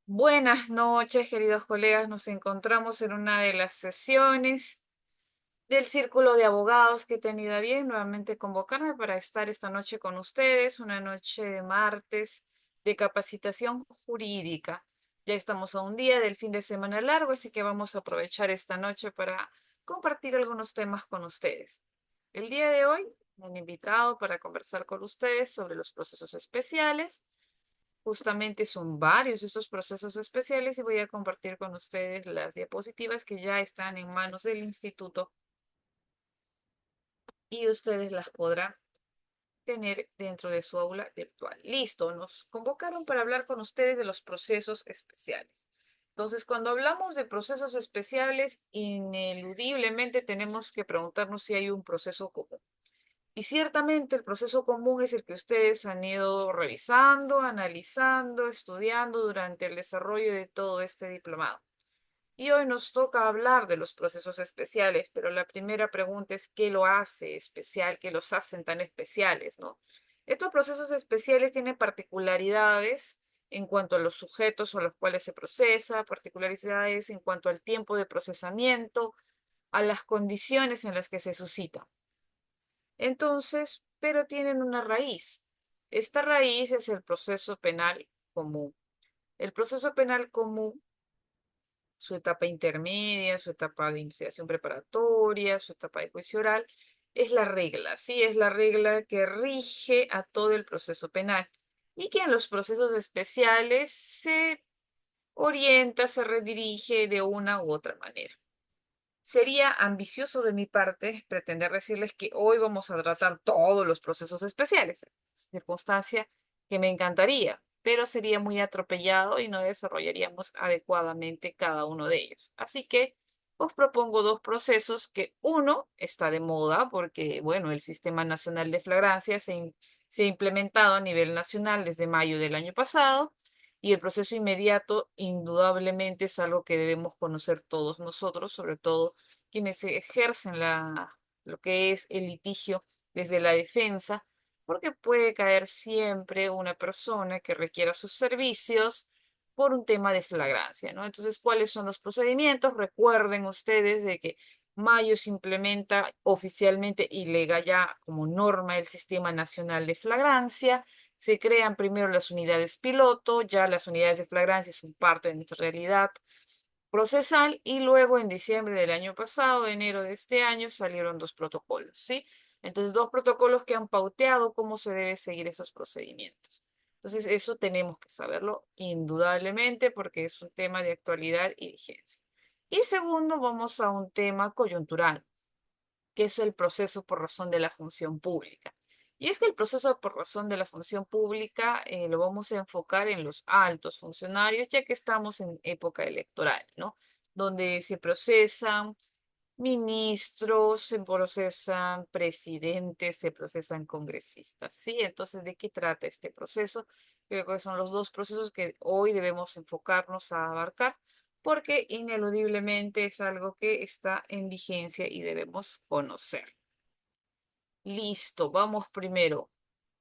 Buenas noches, queridos colegas. Nos encontramos en una de las sesiones del Círculo de Abogados que he tenido a bien nuevamente convocarme para estar esta noche con ustedes, una noche de martes de capacitación jurídica. Ya estamos a un día del fin de semana largo, así que vamos a aprovechar esta noche para compartir algunos temas con ustedes. El día de hoy me han invitado para conversar con ustedes sobre los procesos especiales. Justamente son varios estos procesos especiales y voy a compartir con ustedes las diapositivas que ya están en manos del instituto y ustedes las podrán tener dentro de su aula virtual. Listo, nos convocaron para hablar con ustedes de los procesos especiales. Entonces, cuando hablamos de procesos especiales, ineludiblemente tenemos que preguntarnos si hay un proceso común. Y ciertamente el proceso común es el que ustedes han ido revisando, analizando, estudiando durante el desarrollo de todo este diplomado. Y hoy nos toca hablar de los procesos especiales, pero la primera pregunta es ¿qué lo hace especial? ¿Qué los hacen tan especiales, no? Estos procesos especiales tienen particularidades en cuanto a los sujetos a los cuales se procesa, particularidades en cuanto al tiempo de procesamiento, a las condiciones en las que se suscita. Entonces, pero tienen una raíz. Esta raíz es el proceso penal común. El proceso penal común, su etapa intermedia, su etapa de investigación preparatoria, su etapa de juicio oral, es la regla, ¿sí? Es la regla que rige a todo el proceso penal y que en los procesos especiales se orienta, se redirige de una u otra manera. Sería ambicioso de mi parte pretender decirles que hoy vamos a tratar todos los procesos especiales, circunstancia que me encantaría, pero sería muy atropellado y no desarrollaríamos adecuadamente cada uno de ellos. Así que os propongo dos procesos que uno está de moda porque, bueno, el Sistema Nacional de Flagrancia se ha implementado a nivel nacional desde mayo del año pasado y el proceso inmediato indudablemente es algo que debemos conocer todos nosotros, sobre todo quienes ejercen lo que es el litigio desde la defensa, porque puede caer siempre una persona que requiera sus servicios por un tema de flagrancia, ¿no? Entonces, ¿cuáles son los procedimientos? Recuerden ustedes de que mayo se implementa oficialmente y legal ya como norma el Sistema Nacional de Flagrancia. Se crean primero las unidades piloto, ya las unidades de flagrancia son parte de nuestra realidad procesal y luego en diciembre del año pasado, enero de este año, salieron dos protocolos, ¿sí? Entonces, dos protocolos que han pauteado cómo se debe seguir esos procedimientos. Entonces, eso tenemos que saberlo indudablemente porque es un tema de actualidad y vigencia. Y segundo, vamos a un tema coyuntural, que es el proceso por razón de la función pública. Y es que el proceso por razón de la función pública lo vamos a enfocar en los altos funcionarios, ya que estamos en época electoral, ¿no? Donde se procesan ministros, se procesan presidentes, se procesan congresistas, ¿sí? Entonces, ¿de qué trata este proceso? Creo que son los dos procesos que hoy debemos enfocarnos a abarcar porque ineludiblemente es algo que está en vigencia y debemos conocer. Listo, vamos primero.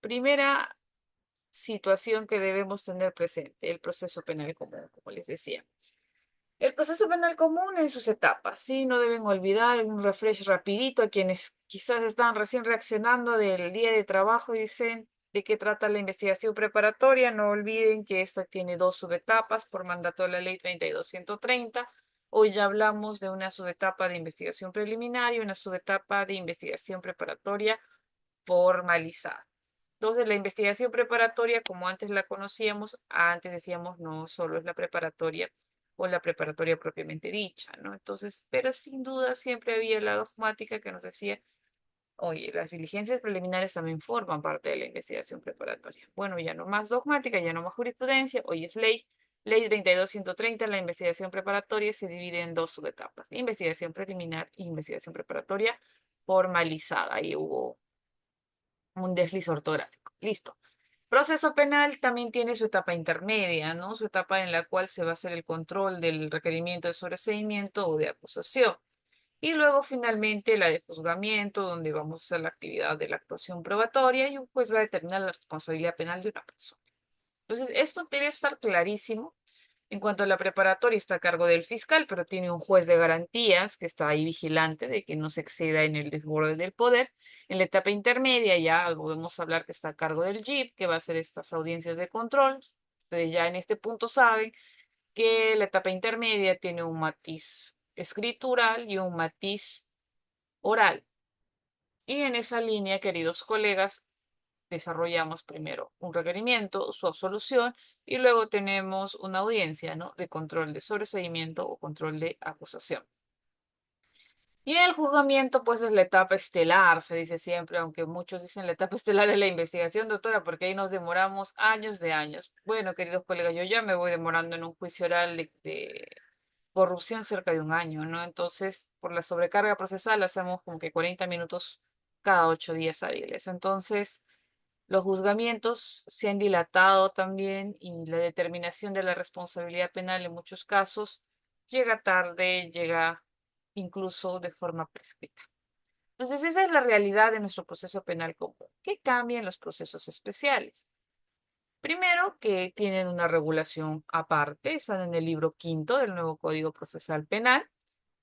Primera situación que debemos tener presente, el proceso penal común, como les decía. El proceso penal común en sus etapas, ¿sí? No deben olvidar un refresh rapidito a quienes quizás están recién reaccionando del día de trabajo y dicen de qué trata la investigación preparatoria. No olviden que esta tiene dos subetapas por mandato de la ley 32130. Hoy ya hablamos de una subetapa de investigación preliminar y una subetapa de investigación preparatoria formalizada. Entonces, la investigación preparatoria, como antes la conocíamos, antes decíamos no solo es la preparatoria o la preparatoria propiamente dicha, ¿no? Entonces, pero sin duda siempre había la dogmática que nos decía, oye, las diligencias preliminares también forman parte de la investigación preparatoria. Bueno, ya no más dogmática, ya no más jurisprudencia, hoy es ley. Ley 32130, la investigación preparatoria se divide en dos subetapas, investigación preliminar e investigación preparatoria formalizada. Ahí hubo un desliz ortográfico. Listo. Proceso penal también tiene su etapa intermedia, ¿no? Su etapa en la cual se va a hacer el control del requerimiento de sobreseimiento o de acusación. Y luego finalmente la de juzgamiento, donde vamos a hacer la actividad de la actuación probatoria y un juez va a determinar la responsabilidad penal de una persona. Entonces, esto debe estar clarísimo En cuanto a la preparatoria, está a cargo del fiscal, pero tiene un juez de garantías que está ahí vigilante de que no se exceda en el desborde del poder. En la etapa intermedia ya podemos hablar que está a cargo del JIP, que va a hacer estas audiencias de control. Ustedes ya en este punto saben que la etapa intermedia tiene un matiz escritural y un matiz oral. Y en esa línea, queridos colegas, desarrollamos primero un requerimiento, su absolución, y luego tenemos una audiencia, ¿no?, de control de sobreseimiento o control de acusación. Y el juzgamiento, pues, es la etapa estelar, se dice siempre, aunque muchos dicen la etapa estelar es la investigación, doctora, porque ahí nos demoramos años de años. Bueno, queridos colegas, yo ya me voy demorando en un juicio oral de corrupción cerca de un año, ¿no? Entonces, por la sobrecarga procesal hacemos como que 40 minutos cada 8 días hábiles. Entonces, los juzgamientos se han dilatado también y la determinación de la responsabilidad penal en muchos casos llega tarde, llega incluso de forma prescrita. Entonces, esa es la realidad de nuestro proceso penal común. ¿Qué cambia en los procesos especiales? Primero, que tienen una regulación aparte, están en el libro quinto del nuevo Código Procesal Penal.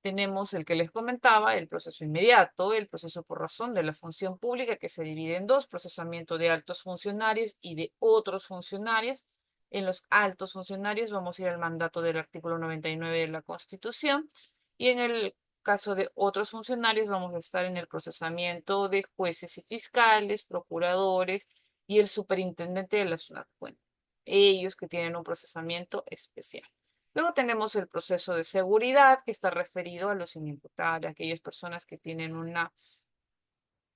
Tenemos el que les comentaba, el proceso inmediato, el proceso por razón de la función pública, que se divide en dos: procesamiento de altos funcionarios y de otros funcionarios. En los altos funcionarios vamos a ir al mandato del artículo 99 de la Constitución, y en el caso de otros funcionarios vamos a estar en el procesamiento de jueces y fiscales, procuradores y el superintendente de la SUNATCUEN, ellos que tienen un procesamiento especial. Luego tenemos el proceso de seguridad, que está referido a los inimputables, aquellas personas que tienen una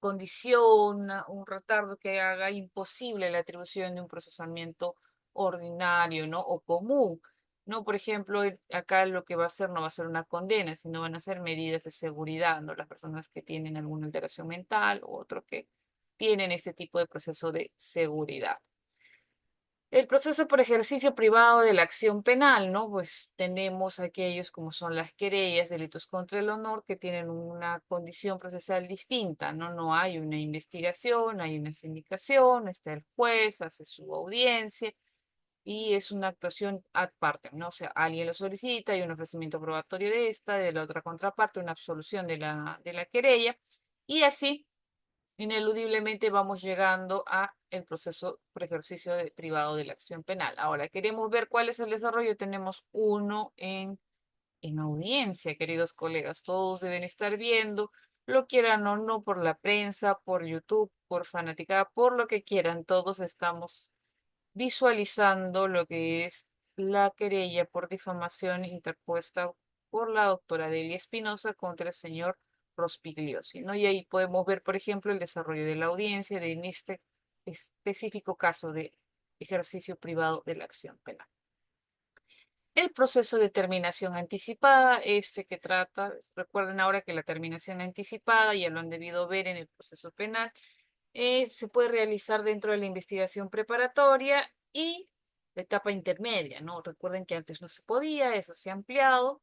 condición, un retardo que haga imposible la atribución de un procesamiento ordinario, ¿no?, o común. No, por ejemplo, acá lo que va a ser no va a ser una condena, sino van a ser medidas de seguridad, ¿no? Las personas que tienen alguna alteración mental o otro que tienen ese tipo de proceso de seguridad. El proceso por ejercicio privado de la acción penal, ¿no? Pues tenemos aquellos como son las querellas, delitos contra el honor, que tienen una condición procesal distinta, ¿no? No hay una investigación, hay una sindicación, está el juez, hace su audiencia y es una actuación ad partem, ¿no? O sea, alguien lo solicita, hay un ofrecimiento probatorio de esta, de la otra contraparte, una absolución de la querella, y así ineludiblemente vamos llegando a el proceso por ejercicio privado de la acción penal. Ahora, queremos ver cuál es el desarrollo. Tenemos uno en audiencia, queridos colegas. Todos deben estar viendo, lo quieran o no, por la prensa, por YouTube, por fanaticada, por lo que quieran. Todos estamos visualizando lo que es la querella por difamación interpuesta por la doctora Delia Espinosa contra el señor Rospigliosi, ¿no? Y ahí podemos ver, por ejemplo, el desarrollo de la audiencia en este específico caso de ejercicio privado de la acción penal. El proceso de terminación anticipada, este que trata, recuerden ahora que la terminación anticipada, ya lo han debido ver en el proceso penal, se puede realizar dentro de la investigación preparatoria y la etapa intermedia, ¿no? Recuerden que antes no se podía, eso se ha ampliado.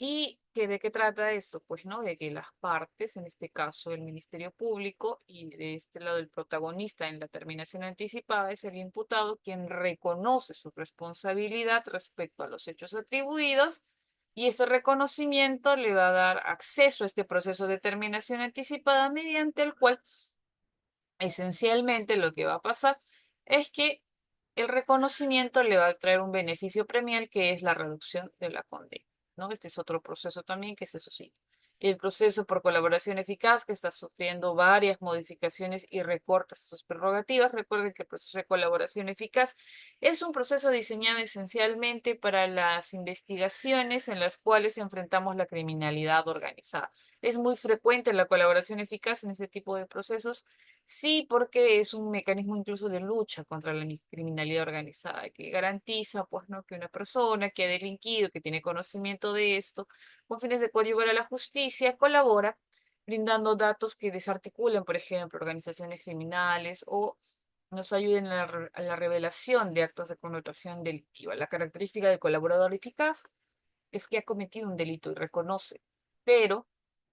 ¿Y de qué trata esto? Pues, ¿no? De que las partes, en este caso el Ministerio Público, y de este lado el protagonista en la terminación anticipada es el imputado, quien reconoce su responsabilidad respecto a los hechos atribuidos, y ese reconocimiento le va a dar acceso a este proceso de terminación anticipada, mediante el cual esencialmente lo que va a pasar es que el reconocimiento le va a traer un beneficio premial, que es la reducción de la condena, ¿no? Este es otro proceso también que se suscita. El proceso por colaboración eficaz, que está sufriendo varias modificaciones y recortes a sus prerrogativas. Recuerden que el proceso de colaboración eficaz es un proceso diseñado esencialmente para las investigaciones en las cuales enfrentamos la criminalidad organizada. Es muy frecuente la colaboración eficaz en este tipo de procesos. Sí, porque es un mecanismo incluso de lucha contra la criminalidad organizada, que garantiza, pues, ¿no?, que una persona que ha delinquido, que tiene conocimiento de esto, con fines de coadyuvar a la justicia, colabora brindando datos que desarticulan, por ejemplo, organizaciones criminales o nos ayuden a la revelación de actos de connotación delictiva. La característica del colaborador eficaz es que ha cometido un delito y reconoce, pero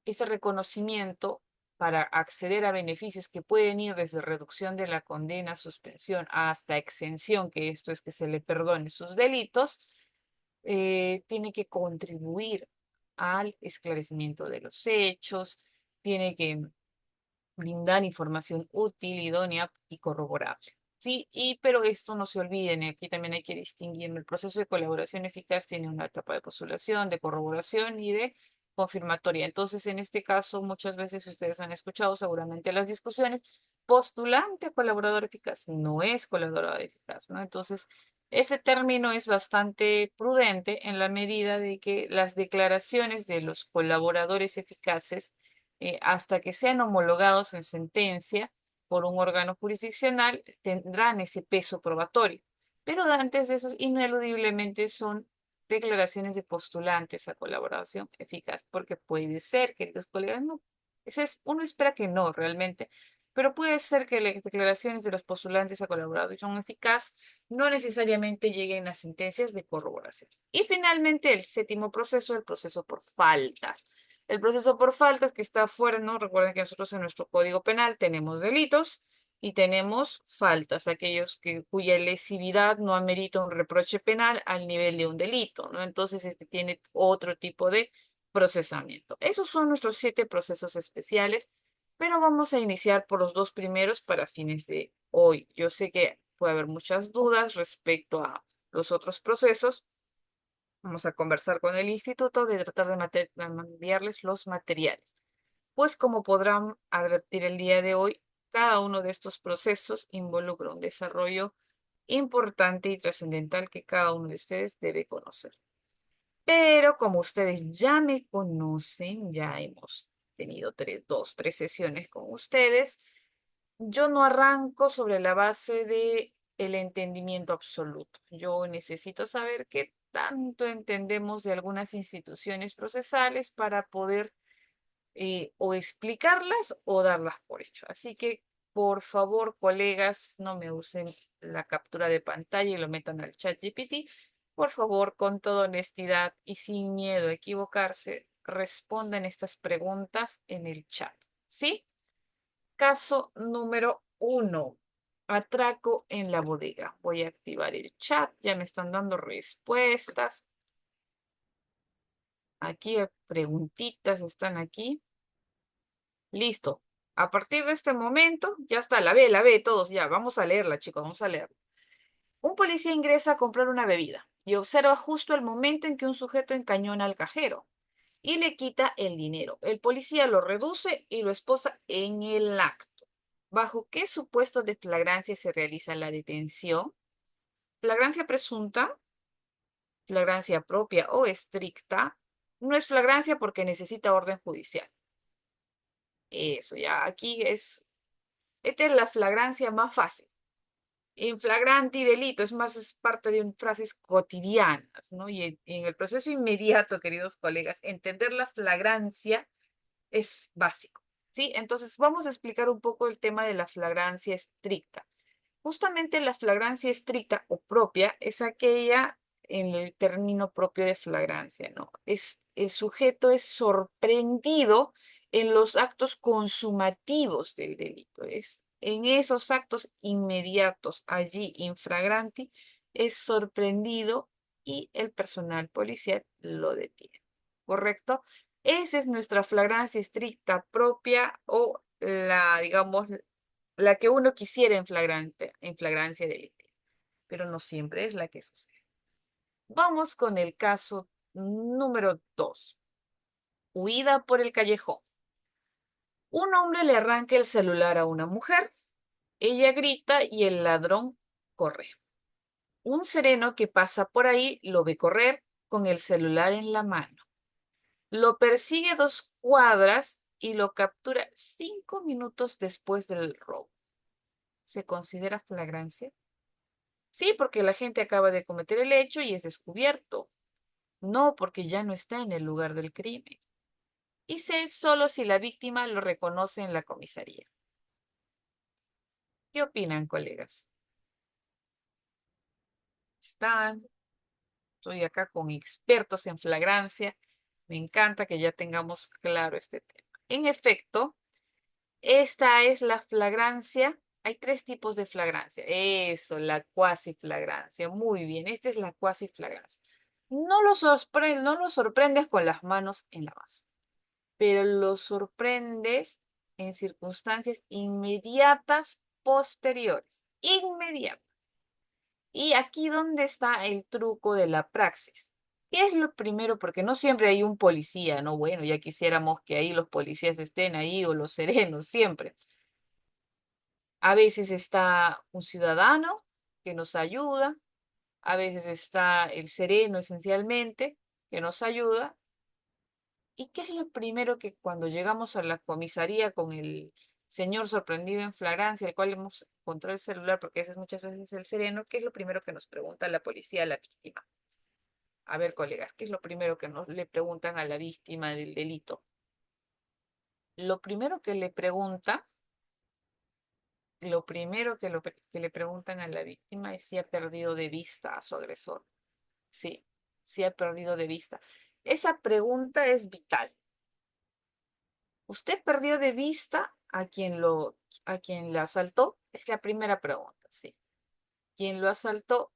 ese reconocimiento, para acceder a beneficios que pueden ir desde reducción de la condena, suspensión, hasta exención, que esto es que se le perdone sus delitos, tiene que contribuir al esclarecimiento de los hechos, tiene que brindar información útil, idónea y corroborable. Sí, pero esto no se olviden, y aquí también hay que distinguir, el proceso de colaboración eficaz tiene una etapa de postulación, de corroboración y de confirmatoria. Entonces, en este caso, muchas veces ustedes han escuchado seguramente las discusiones, postulante a colaborador eficaz, no es colaborador eficaz, ¿no? Entonces, ese término es bastante prudente en la medida de que las declaraciones de los colaboradores eficaces hasta que sean homologados en sentencia por un órgano jurisdiccional, tendrán ese peso probatorio. Pero antes de eso, ineludiblemente son declaraciones de postulantes a colaboración eficaz, porque puede ser, queridos colegas, no, uno espera que no realmente, pero puede ser que las declaraciones de los postulantes a colaboración eficaz no necesariamente lleguen a sentencias de corroboración. Y finalmente, el séptimo proceso, el proceso por faltas. El proceso por faltas que está afuera, ¿no? Recuerden que nosotros en nuestro Código Penal tenemos delitos y tenemos faltas, aquellos cuya lesividad no amerita un reproche penal al nivel de un delito, ¿no? Entonces, este tiene otro tipo de procesamiento. Esos son nuestros 7 procesos especiales, pero vamos a iniciar por los 2 primeros para fines de hoy. Yo sé que puede haber muchas dudas respecto a los otros procesos. Vamos a conversar con el instituto de tratar de enviarles los materiales. Pues como podrán advertir el día de hoy, cada uno de estos procesos involucra un desarrollo importante y trascendental que cada uno de ustedes debe conocer. Pero como ustedes ya me conocen, ya hemos tenido tres sesiones con ustedes, yo no arranco sobre la base de el entendimiento absoluto. Yo necesito saber qué tanto entendemos de algunas instituciones procesales para poder o explicarlas o darlas por hecho. Así que, por favor, colegas, no me usen la captura de pantalla y lo metan al chat GPT. Por favor, con toda honestidad y sin miedo a equivocarse, respondan estas preguntas en el chat. ¿Sí? Caso número 1. Atraco en la bodega. Voy a activar el chat. Ya me están dando respuestas. Aquí preguntitas están aquí. Listo. A partir de este momento, ya está, la ve todos, ya, vamos a leerla, chicos, vamos a leerla. Un policía ingresa a comprar una bebida y observa justo el momento en que un sujeto encañona al cajero y le quita el dinero. El policía lo reduce y lo esposa en el acto. ¿Bajo qué supuesto de flagrancia se realiza la detención? Flagrancia presunta, flagrancia propia o estricta. No es flagrancia porque necesita orden judicial. Eso ya, esta es la flagrancia más fácil. En flagrante y delito, es más, es parte de frases cotidianas, ¿no? Y en el proceso inmediato, queridos colegas, entender la flagrancia es básico, ¿sí? Entonces, vamos a explicar un poco el tema de la flagrancia estricta. Justamente la flagrancia estricta o propia es aquella en el término propio de flagrancia, ¿no? El sujeto es sorprendido en los actos consumativos del delito. Es en esos actos inmediatos, allí infragranti, es sorprendido y el personal policial lo detiene. ¿Correcto? Esa es nuestra flagrancia estricta propia o digamos, la que uno quisiera en flagrancia delictiva, pero no siempre es la que sucede. Vamos con el caso número 2. Huida por el callejón. Un hombre le arranca el celular a una mujer. Ella grita y el ladrón corre. Un sereno que pasa por ahí lo ve correr con el celular en la mano. Lo persigue 2 cuadras y lo captura 5 minutos después del robo. ¿Se considera flagrancia? Sí, porque la gente acaba de cometer el hecho y es descubierto. No, porque ya no está en el lugar del crimen. Y sé solo si la víctima lo reconoce en la comisaría. ¿Qué opinan, colegas? Están, estoy acá con expertos en flagrancia. Me encanta que ya tengamos claro este tema. En efecto, esta es la flagrancia. Hay 3 tipos de flagrancia. Eso, la cuasi flagrancia. Muy bien, esta es la cuasi flagrancia. no lo sorprendes con las manos en la masa, pero lo sorprendes en circunstancias inmediatas posteriores. Inmediatas. Y aquí donde está el truco de la praxis. ¿Qué es lo primero? Porque no siempre hay un policía, ¿no? Bueno, ya quisiéramos que ahí los policías estén ahí o los serenos, siempre. A veces está un ciudadano que nos ayuda, a veces está el sereno esencialmente que nos ayuda. ¿Y qué es lo primero que cuando llegamos a la comisaría con el señor sorprendido en flagrancia, al cual hemos encontrado el celular, porque ese es muchas veces el sereno, qué es lo primero que nos pregunta la policía a la víctima? A ver, colegas, ¿qué es lo primero que nos le preguntan a la víctima del delito? Lo primero que le pregunta, lo primero que le preguntan a la víctima es si ha perdido de vista a su agresor. Sí, si ha perdido de vista. Esa pregunta es vital. ¿Usted perdió de vista a quien lo asaltó? Es la primera pregunta, sí. ¿Quién lo asaltó?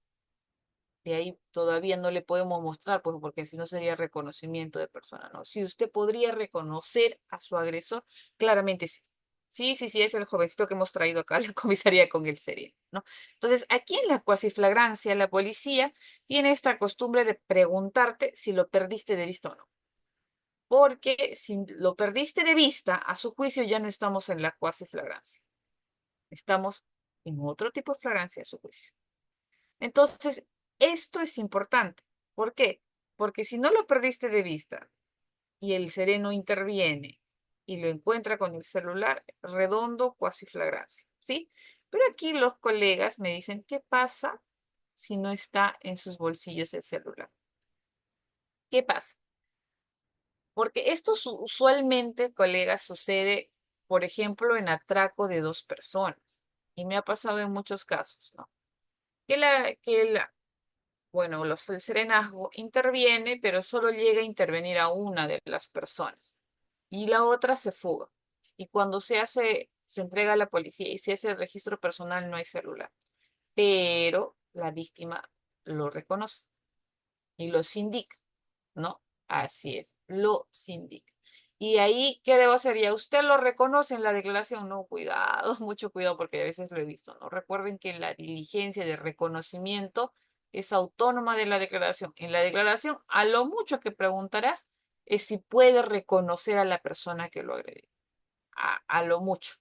De ahí todavía no le podemos mostrar, pues porque si no sería reconocimiento de persona, ¿no? Si usted podría reconocer a su agresor, claramente sí. Sí, sí, sí, es el jovencito que hemos traído acá a la comisaría con el sereno, ¿no? Entonces, aquí en la cuasiflagrancia, la policía tiene esta costumbre de preguntarte si lo perdiste de vista o no. Porque si lo perdiste de vista, a su juicio ya no estamos en la cuasiflagrancia. Estamos en otro tipo de flagrancia a su juicio. Entonces, esto es importante. ¿Por qué? Porque si no lo perdiste de vista y el sereno interviene y lo encuentra con el celular, redondo, cuasi flagrancia, ¿sí? Pero aquí los colegas me dicen, ¿qué pasa si no está en sus bolsillos el celular? ¿Qué pasa? Porque esto usualmente, colegas, sucede, por ejemplo, en atraco de dos personas. Y me ha pasado en muchos casos, ¿no? Bueno, el serenazgo interviene, pero solo llega a intervenir a una de las personas y la otra se fuga. Y cuando se entrega a la policía y se hace el registro personal, no hay celular. Pero la víctima lo reconoce y lo sindica, ¿no? Así es, lo sindica. Y ahí, ¿qué debo hacer? Ya usted lo reconoce en la declaración. No, cuidado, mucho cuidado, porque a veces lo he visto, ¿no? Recuerden que la diligencia de reconocimiento es autónoma de la declaración. En la declaración, a lo mucho que preguntarás es si puede reconocer a la persona que lo agredió. A lo mucho.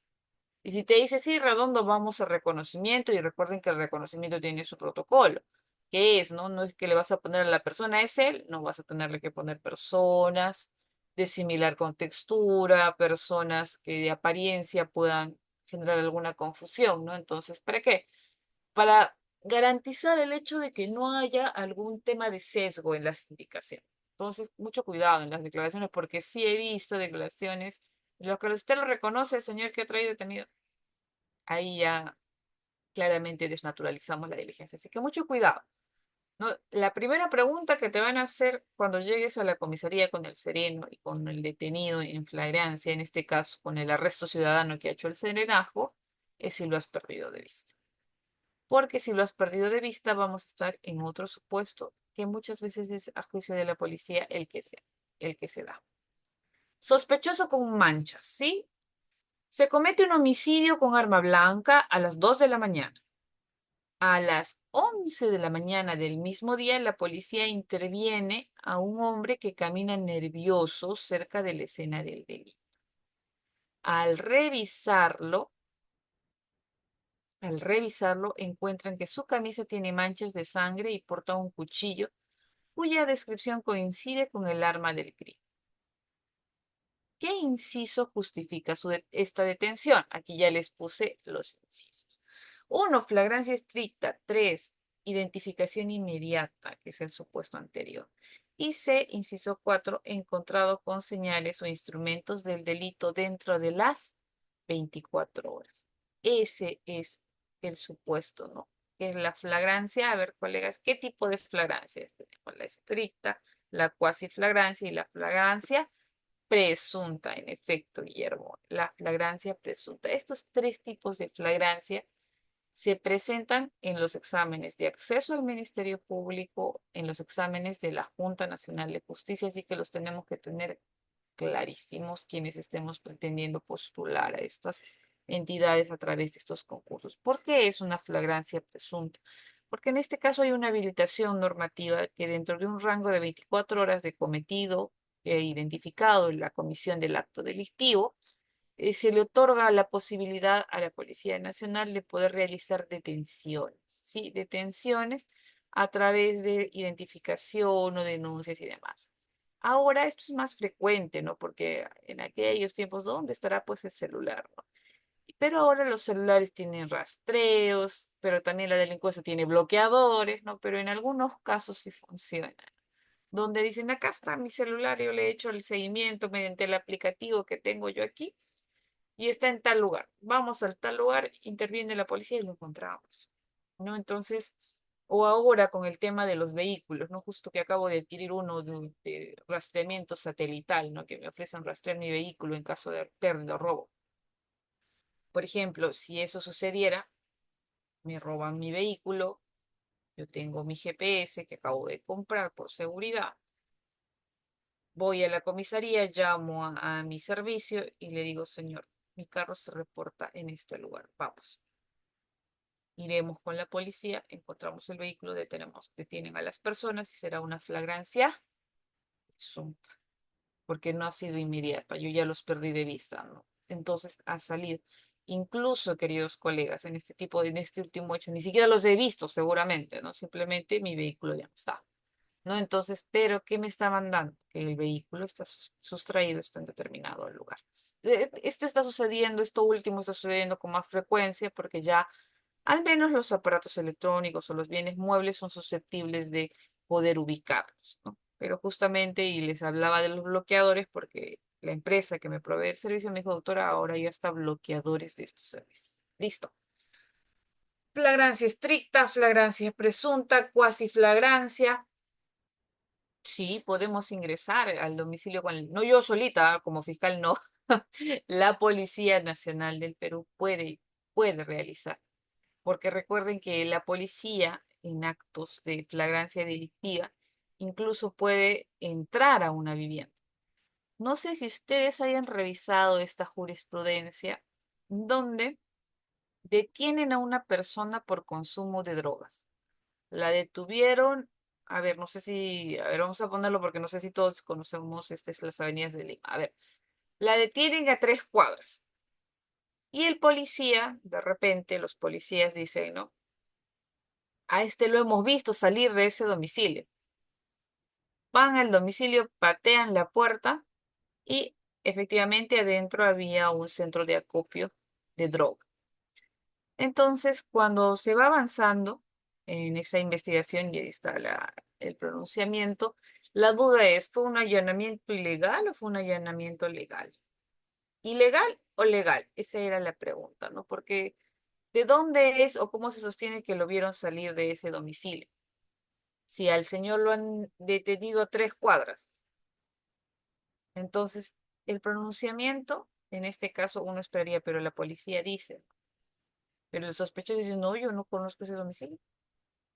Y si te dice sí, redondo, vamos a reconocimiento y recuerden que el reconocimiento tiene su protocolo. ¿Qué es? ¿No? No es que le vas a poner a la persona, es él, no vas a tenerle que poner personas de similar contextura, personas que de apariencia puedan generar alguna confusión, ¿no? Entonces, ¿para qué? Para garantizar el hecho de que no haya algún tema de sesgo en las indicaciones. Entonces, mucho cuidado en las declaraciones, porque sí he visto declaraciones en las que usted lo reconoce, el señor que ha traído detenido. Ahí ya claramente desnaturalizamos la diligencia. Así que mucho cuidado, ¿no? La primera pregunta que te van a hacer cuando llegues a la comisaría con el sereno y con el detenido en flagrancia, en este caso con el arresto ciudadano que ha hecho el serenazgo, es si lo has perdido de vista. Porque si lo has perdido de vista, vamos a estar en otro supuesto que muchas veces es a juicio de la policía el que se da. Sospechoso con manchas, ¿sí? Se comete un homicidio con arma blanca a las 2 de la mañana. A las 11 de la mañana del mismo día, la policía interviene a un hombre que camina nervioso cerca de la escena del delito. Al revisarlo, al revisarlo, encuentran que su camisa tiene manchas de sangre y porta un cuchillo cuya descripción coincide con el arma del crimen. ¿Qué inciso justifica esta detención? Aquí ya les puse los incisos. 1, flagrancia estricta. 3, identificación inmediata, que es el supuesto anterior. Y C, inciso 4, encontrado con señales o instrumentos del delito dentro de las 24 horas. Ese es el supuesto, ¿no? Que es la flagrancia. A ver, colegas, ¿qué tipo de flagrancia es? Tenemos la estricta, la cuasi flagrancia y la flagrancia presunta, en efecto, Guillermo, la flagrancia presunta. Estos tres tipos de flagrancia se presentan en los exámenes de acceso al Ministerio Público, en los exámenes de la Junta Nacional de Justicia, así que los tenemos que tener clarísimos quienes estemos pretendiendo postular a estas entidades a través de estos concursos. ¿Por qué es una flagrancia presunta? Porque en este caso hay una habilitación normativa que dentro de un rango de 24 horas de cometido e identificado en la comisión del acto delictivo, se le otorga la posibilidad a la Policía Nacional de poder realizar detenciones, ¿sí? Detenciones a través de identificación o denuncias y demás. Ahora esto es más frecuente, ¿no? Porque en aquellos tiempos, ¿dónde estará pues el celular, ¿no? Pero ahora los celulares tienen rastreos, pero también la delincuencia tiene bloqueadores, ¿no? Pero en algunos casos sí funciona. Donde dicen, acá está mi celular, yo le he hecho el seguimiento mediante el aplicativo que tengo yo aquí y está en tal lugar. Vamos al tal lugar, interviene la policía y lo encontramos, ¿no? Entonces, o ahora con el tema de los vehículos, ¿no? Justo que acabo de adquirir uno de rastreamiento satelital, ¿no? Que me ofrecen rastrear mi vehículo en caso de pérdida o robo. Por ejemplo, si eso sucediera, me roban mi vehículo, yo tengo mi GPS que acabo de comprar por seguridad, voy a la comisaría, llamo a mi servicio y le digo, señor, mi carro se reporta en este lugar, vamos. Iremos con la policía, encontramos el vehículo, detienen a las personas y será una flagrancia presunta, porque no ha sido inmediata, yo ya los perdí de vista, ¿no? Entonces ha salido. Incluso, queridos colegas, en este último hecho, ni siquiera los he visto seguramente, ¿no? Simplemente mi vehículo ya no está, ¿no? Entonces, pero ¿qué me está mandando? Que el vehículo está sustraído, está en determinado lugar. Esto está sucediendo, esto último está sucediendo con más frecuencia porque ya al menos los aparatos electrónicos o los bienes muebles son susceptibles de poder ubicarlos, ¿no? Pero justamente, y les hablaba de los bloqueadores porque la empresa que me provee el servicio me dijo, doctora, ahora ya está bloqueadores de estos servicios. Listo. Flagrancia estricta, flagrancia presunta, cuasi flagrancia. Sí, podemos ingresar al domicilio no yo solita, como fiscal no. La Policía Nacional del Perú puede realizar, porque recuerden que la policía en actos de flagrancia delictiva incluso puede entrar a una vivienda. No sé si ustedes hayan revisado esta jurisprudencia donde detienen a una persona por consumo de drogas. La detuvieron, a ver, no sé si, a ver, vamos a ponerlo porque no sé si todos conocemos las avenidas de Lima. A ver, la detienen a 3 cuadras. Y el policía, de repente, los policías dicen, ¿no? A este lo hemos visto salir de ese domicilio. Van al domicilio, patean la puerta y efectivamente adentro había un centro de acopio de droga. Entonces, cuando se va avanzando en esa investigación, y ahí está el pronunciamiento, la duda es, ¿fue un allanamiento ilegal o fue un allanamiento legal? ¿Ilegal o legal? Esa era la pregunta, ¿no? Porque ¿de dónde es o cómo se sostiene que lo vieron salir de ese domicilio? Si al señor lo han detenido a 3 cuadras. Entonces, el pronunciamiento, en este caso uno esperaría, pero la policía dice, pero el sospechoso dice, no, yo no conozco ese domicilio.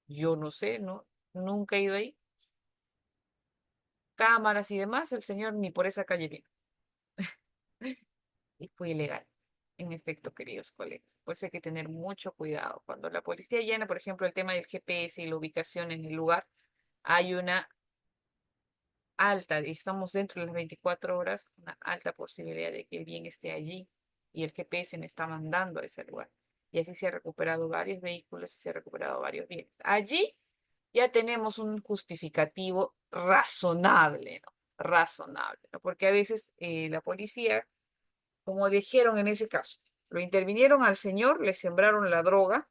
Yo no sé, no, nunca he ido ahí. Cámaras y demás, el señor ni por esa calle vino. Y fue ilegal. En efecto, queridos colegas, pues hay que tener mucho cuidado. Cuando la policía llena, por ejemplo, el tema del GPS y la ubicación en el lugar, hay una alta, y estamos dentro de las 24 horas, una alta posibilidad de que el bien esté allí y el GPS me está mandando a ese lugar. Y así se ha recuperado varios vehículos y se ha recuperado varios bienes. Allí ya tenemos un justificativo razonable, ¿no? Razonable, ¿no? Porque a veces la policía, como dijeron en ese caso, lo intervinieron al señor, le sembraron la droga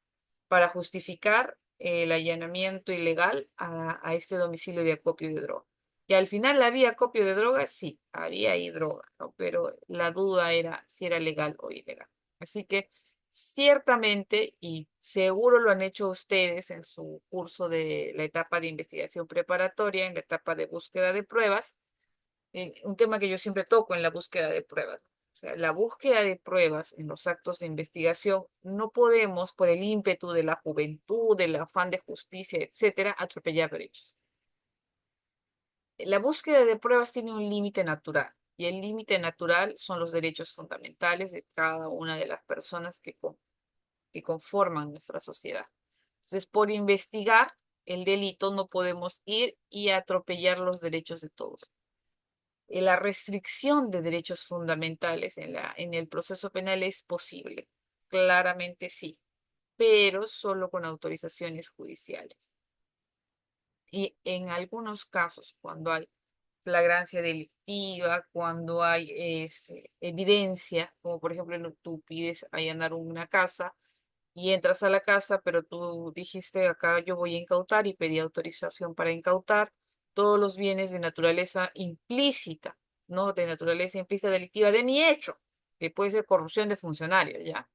para justificar el allanamiento ilegal a este domicilio de acopio de droga. Y al final había acopio de droga, sí, había ahí droga, ¿no? Pero la duda era si era legal o ilegal. Así que ciertamente, y seguro lo han hecho ustedes en su curso de la etapa de investigación preparatoria, en la etapa de búsqueda de pruebas, un tema que yo siempre toco en la búsqueda de pruebas. O sea, la búsqueda de pruebas en los actos de investigación no podemos, por el ímpetu de la juventud, del afán de justicia, etcétera, atropellar derechos. La búsqueda de pruebas tiene un límite natural y el límite natural son los derechos fundamentales de cada una de las personas que conforman nuestra sociedad. Entonces, por investigar el delito no podemos ir y atropellar los derechos de todos. La restricción de derechos fundamentales en el proceso penal es posible, claramente sí, pero solo con autorizaciones judiciales. Y en algunos casos, cuando hay flagrancia delictiva, cuando hay evidencia, como por ejemplo tú pides allanar una casa y entras a la casa, pero tú dijiste acá yo voy a incautar y pedí autorización para incautar todos los bienes de naturaleza implícita, no de naturaleza implícita delictiva de mi hecho, que puede ser corrupción de funcionario, ya.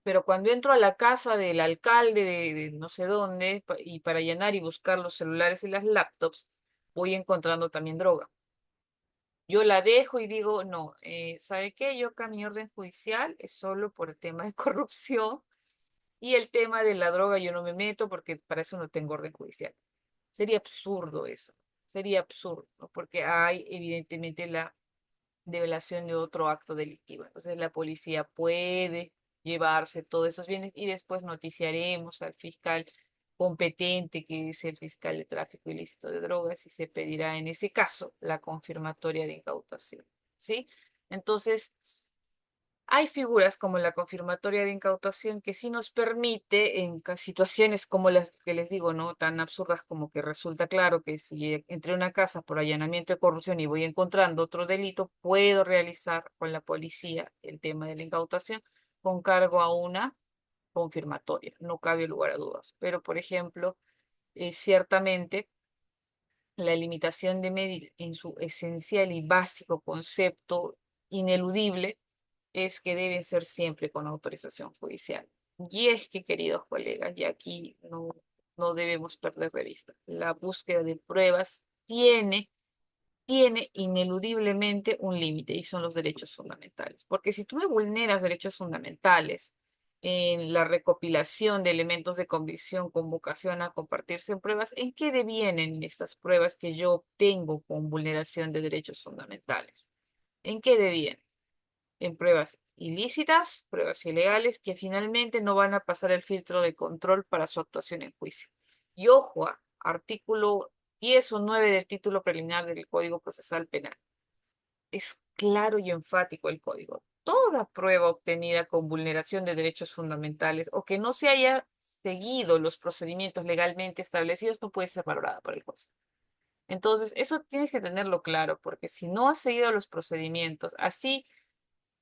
Pero cuando entro a la casa del alcalde de no sé dónde y para allanar y buscar los celulares y las laptops, voy encontrando también droga. Yo la dejo y digo, no, ¿sabe qué? Yo acá mi orden judicial es solo por el tema de corrupción y el tema de la droga yo no me meto porque para eso no tengo orden judicial. Sería absurdo eso, sería absurdo, ¿no? Porque hay evidentemente la develación de otro acto delictivo. Entonces la policía puede llevarse todos esos bienes y después noticiaremos al fiscal competente, que es el fiscal de tráfico ilícito de drogas, y se pedirá en ese caso la confirmatoria de incautación, ¿sí? Entonces, hay figuras como la confirmatoria de incautación que sí nos permite en situaciones como las que les digo, ¿no? Tan absurdas como que resulta claro que si entré a una casa por allanamiento de corrupción y voy encontrando otro delito, puedo realizar con la policía el tema de la incautación con cargo a una confirmatoria. No cabe lugar a dudas. Pero, por ejemplo, ciertamente la limitación de medir en su esencial y básico concepto ineludible es que deben ser siempre con autorización judicial. Y es que, queridos colegas, y aquí no debemos perder de vista, la búsqueda de pruebas tiene ineludiblemente un límite y son los derechos fundamentales. Porque si tú me vulneras derechos fundamentales en la recopilación de elementos de convicción con vocación a compartirse en pruebas, ¿en qué devienen estas pruebas que yo obtengo con vulneración de derechos fundamentales? ¿En qué devienen? En pruebas ilícitas, pruebas ilegales, que finalmente no van a pasar el filtro de control para su actuación en juicio. Y ojo, artículo 10 o 9 del título preliminar del Código Procesal Penal. Es claro y enfático el código. Toda prueba obtenida con vulneración de derechos fundamentales o que no se haya seguido los procedimientos legalmente establecidos no puede ser valorada por el juez. Entonces, eso tienes que tenerlo claro, porque si no has seguido los procedimientos, así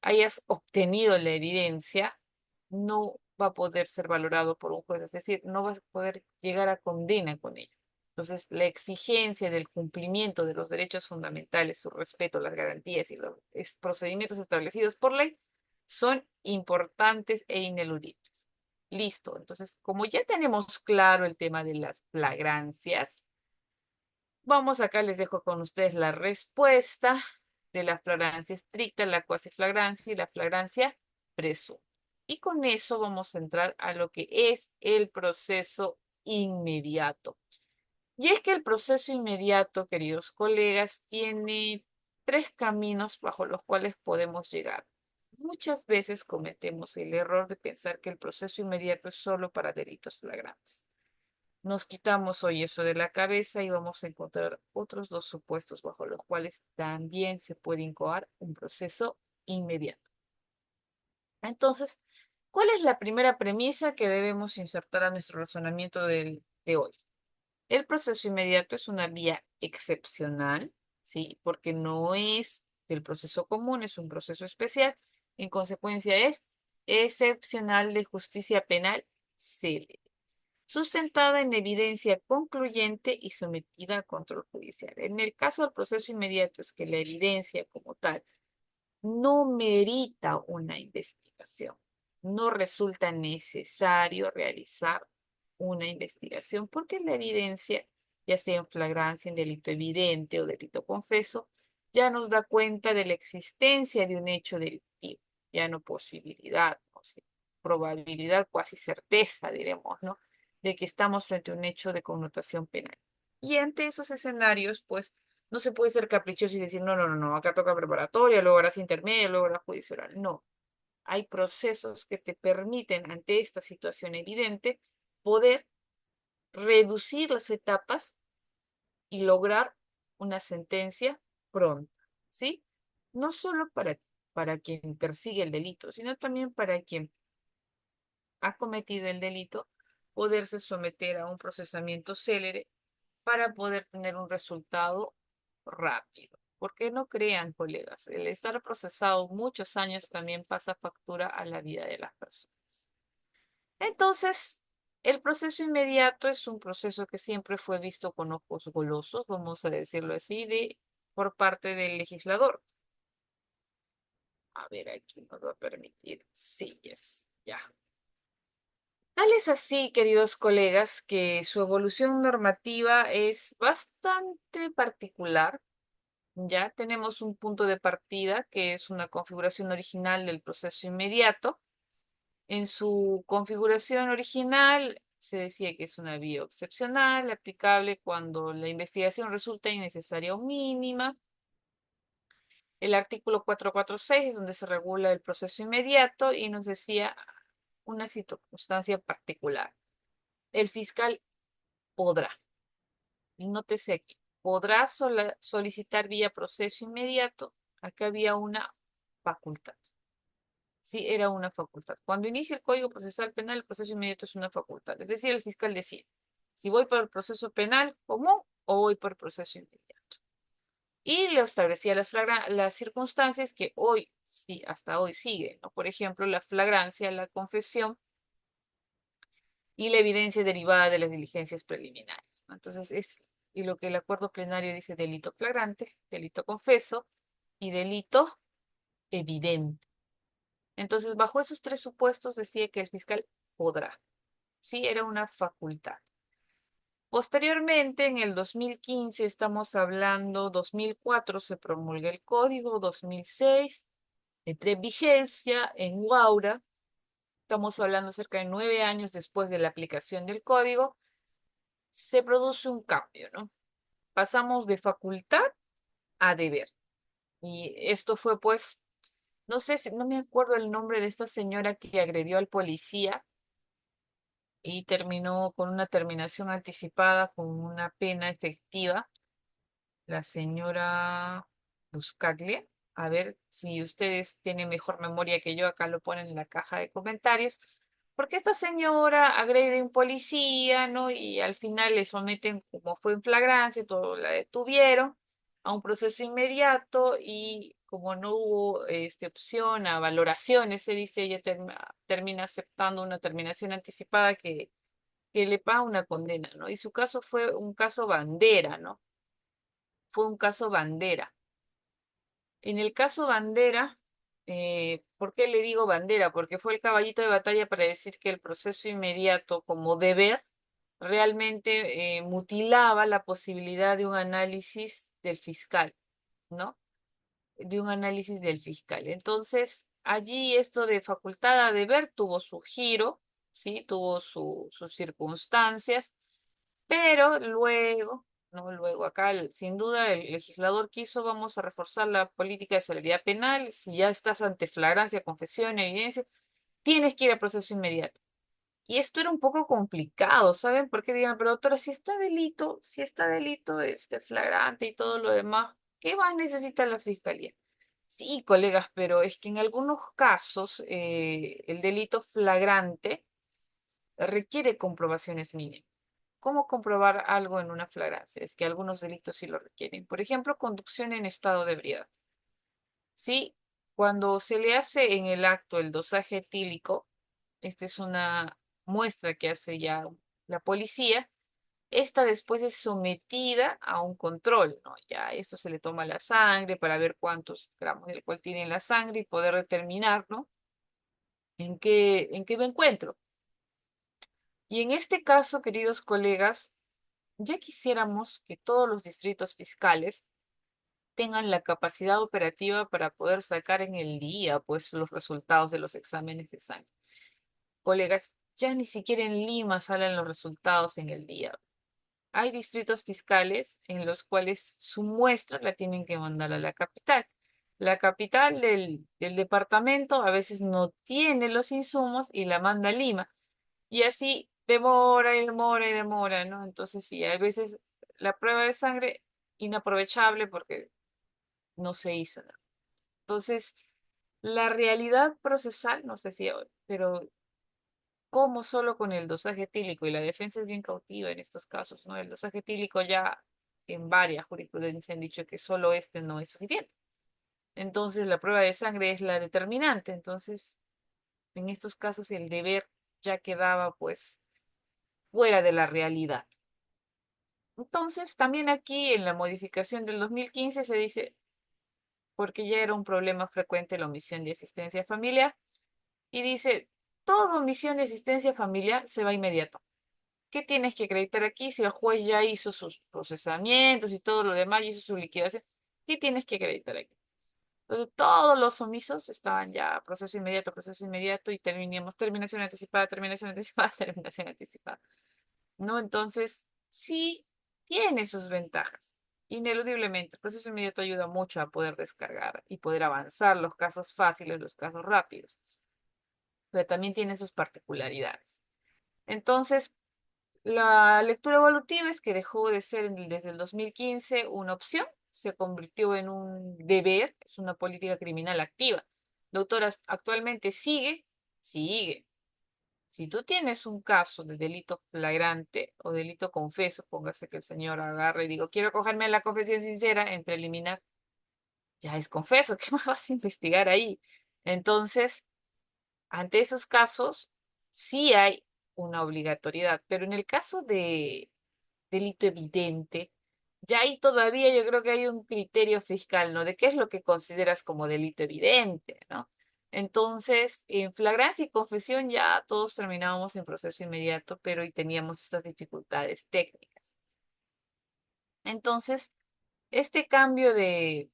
hayas obtenido la evidencia, no va a poder ser valorado por un juez, es decir, no vas a poder llegar a condena con ello. Entonces, la exigencia del cumplimiento de los derechos fundamentales, su respeto, las garantías y los procedimientos establecidos por ley son importantes e ineludibles. Listo. Entonces, como ya tenemos claro el tema de las flagrancias, vamos acá, les dejo con ustedes la respuesta de la flagrancia estricta, la cuasiflagrancia y la flagrancia presunta. Y con eso vamos a entrar a lo que es el proceso inmediato. Y es que el proceso inmediato, queridos colegas, tiene tres caminos bajo los cuales podemos llegar. Muchas veces cometemos el error de pensar que el proceso inmediato es solo para delitos flagrantes. Nos quitamos hoy eso de la cabeza y vamos a encontrar otros dos supuestos bajo los cuales también se puede incoar un proceso inmediato. Entonces, ¿cuál es la primera premisa que debemos insertar a nuestro razonamiento de hoy? El proceso inmediato es una vía excepcional, ¿sí? Porque no es del proceso común, es un proceso especial. En consecuencia, es excepcional de justicia penal célere, sustentada en evidencia concluyente y sometida a control judicial. En el caso del proceso inmediato es que la evidencia como tal no merita una investigación, no resulta necesario realizar una investigación porque la evidencia, ya sea en flagrancia, en delito evidente o delito confeso, ya nos da cuenta de la existencia de un hecho delictivo, ya no posibilidad, ¿no? Sí, probabilidad, cuasi certeza, diremos, ¿no? De que estamos frente a un hecho de connotación penal. Y ante esos escenarios, pues, no se puede ser caprichoso y decir, no, no, no, no, acá toca preparatoria, luego harás intermedia, luego harás juicio oral. No, hay procesos que te permiten, ante esta situación evidente, poder reducir las etapas y lograr una sentencia pronta, ¿sí? No solo para quien persigue el delito, sino también para quien ha cometido el delito, poderse someter a un procesamiento célere para poder tener un resultado rápido. Porque no crean, colegas, el estar procesado muchos años también pasa factura a la vida de las personas. Entonces, el proceso inmediato es un proceso que siempre fue visto con ojos golosos, vamos a decirlo así, por parte del legislador. A ver, aquí nos va a permitir. Sí, ya. Tal es así, queridos colegas, que su evolución normativa es bastante particular. Ya tenemos un punto de partida que es una configuración original del proceso inmediato. En su configuración original se decía que es una vía excepcional, aplicable cuando la investigación resulta innecesaria o mínima. El artículo 446 es donde se regula el proceso inmediato y nos decía una circunstancia particular. El fiscal podrá, y nótese aquí, podrá solicitar vía proceso inmediato. Acá había una facultad. Sí, era una facultad. Cuando inicia el Código Procesal Penal, el proceso inmediato es una facultad. Es decir, el fiscal decide si voy por el proceso penal común o voy por el proceso inmediato. Y le establecía las circunstancias que hoy, sí, hasta hoy sigue, ¿no? Por ejemplo, la flagrancia, la confesión y la evidencia derivada de las diligencias preliminares, ¿no? Entonces, y lo que el acuerdo plenario dice delito flagrante, delito confeso y delito evidente. Entonces, bajo esos tres supuestos decía que el fiscal podrá. Sí, era una facultad. Posteriormente, en el 2015, estamos hablando, 2004 se promulga el código, 2006 entré en vigencia en Huaura. Estamos hablando cerca de 9 años después de la aplicación del código. Se produce un cambio, ¿no? Pasamos de facultad a deber. Y esto fue, pues, no sé si, no me acuerdo el nombre de esta señora que agredió al policía y terminó con una terminación anticipada con una pena efectiva, la señora Buscaglia. A ver si ustedes tienen mejor memoria que yo, acá lo ponen en la caja de comentarios. Porque esta señora agrede a un policía, ¿no? Y al final le someten, como fue en flagrancia, todo la detuvieron a un proceso inmediato y como no hubo opción a valoraciones, se dice, ella termina aceptando una terminación anticipada que le paga una condena, ¿no? Y su caso fue un caso bandera, ¿no? Fue un caso bandera. En el caso bandera, ¿por qué le digo bandera? Porque fue el caballito de batalla para decir que el proceso inmediato como deber realmente mutilaba la posibilidad de un análisis del fiscal, ¿no? De un análisis del fiscal. Entonces, allí esto de facultad a deber tuvo su giro, ¿sí? Tuvo sus circunstancias, pero luego, no, luego acá sin duda el legislador quiso, vamos a reforzar la política de celeridad penal, si ya estás ante flagrancia, confesión, evidencia, tienes que ir a proceso inmediato. Y esto era un poco complicado, ¿saben? Porque digan, pero doctora, si está delito flagrante y todo lo demás, ¿qué más necesita la fiscalía? Sí, colegas, pero es que en algunos casos el delito flagrante requiere comprobaciones mínimas. ¿Cómo comprobar algo en una flagrancia? Es que algunos delitos sí lo requieren. Por ejemplo, conducción en estado de ebriedad. Sí, cuando se le hace en el acto el dosaje etílico, esta es una muestra que hace ya la policía, esta después es sometida a un control, ¿no? Ya esto se le toma la sangre para ver cuántos gramos de alcohol tiene en la sangre y poder determinar, ¿no? ¿En qué me encuentro? Y en este caso, queridos colegas, ya quisiéramos que todos los distritos fiscales tengan la capacidad operativa para poder sacar en el día, pues, los resultados de los exámenes de sangre. Colegas, ya ni siquiera en Lima salen los resultados en el día. Hay distritos fiscales en los cuales su muestra la tienen que mandar a la capital. La capital del departamento a veces no tiene los insumos y la manda a Lima. Y así demora y demora y demora, ¿no? Entonces sí, a veces la prueba de sangre inaprovechable porque no se hizo, ¿no? Entonces, la realidad procesal, no sé si, pero como solo con el dosaje etílico, y la defensa es bien cautiva en estos casos, ¿no? El dosaje etílico ya en varias jurisprudencias han dicho que solo este no es suficiente. Entonces, la prueba de sangre es la determinante. Entonces, en estos casos el deber ya quedaba pues fuera de la realidad. Entonces, también aquí en la modificación del 2015 se dice, porque ya era un problema frecuente la omisión de asistencia familiar, y dice, toda omisión de asistencia familiar se va inmediato. ¿Qué tienes que acreditar aquí si el juez ya hizo sus procesamientos y todo lo demás, y hizo su liquidación? ¿Qué tienes que acreditar aquí? Entonces, todos los omisos estaban ya proceso inmediato y terminamos terminación anticipada, terminación anticipada. ¿No? Entonces, sí tiene sus ventajas. Ineludiblemente, el proceso inmediato ayuda mucho a poder descargar y poder avanzar los casos fáciles, los casos rápidos, pero también tiene sus particularidades. Entonces, la lectura evolutiva es que dejó de ser desde el 2015 una opción, se convirtió en un deber, es una política criminal activa. Doctoras, actualmente sigue. Si tú tienes un caso de delito flagrante o delito confeso, póngase que el señor agarre y digo, quiero cogerme la confesión sincera en preliminar, ya es confeso, ¿qué más vas a investigar ahí? Entonces, ante esos casos, sí hay una obligatoriedad, pero en el caso de delito evidente, ya ahí todavía yo creo que hay un criterio fiscal, ¿no? De qué es lo que consideras como delito evidente, ¿no? Entonces, en flagrancia y confesión ya todos terminábamos en proceso inmediato, pero y teníamos estas dificultades técnicas. Entonces, este cambio de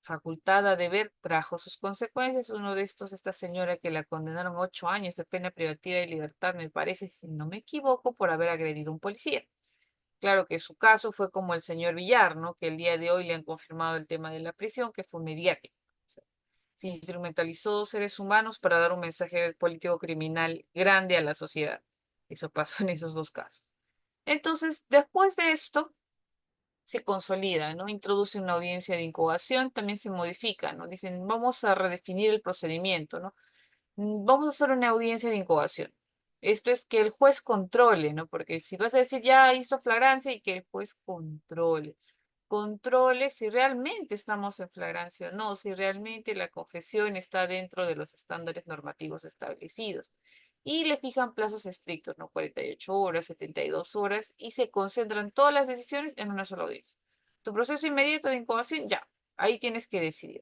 facultad a deber trajo sus consecuencias. Uno de estos, esta señora que la condenaron 8 años de pena privativa de libertad, me parece, si no me equivoco, por haber agredido a un policía. Claro que su caso fue como el señor Villar, ¿no? Que el día de hoy le han confirmado el tema de la prisión, que fue mediático. O sea, se instrumentalizó seres humanos para dar un mensaje político criminal grande a la sociedad. Eso pasó en esos dos casos. Entonces, después de esto, se consolida, ¿no? Introduce una audiencia de incubación, también se modifica, ¿no? Dicen, vamos a redefinir el procedimiento, ¿no? Vamos a hacer una audiencia de incubación. Esto es que el juez controle, ¿no? Porque si vas a decir ya hizo flagrancia y que el juez controle si realmente estamos en flagrancia o no, si realmente la confesión está dentro de los estándares normativos establecidos. Y le fijan plazos estrictos, ¿no? 48 horas, 72 horas, y se concentran todas las decisiones en una sola audiencia. Tu proceso inmediato de incubación, ya, ahí tienes que decidir.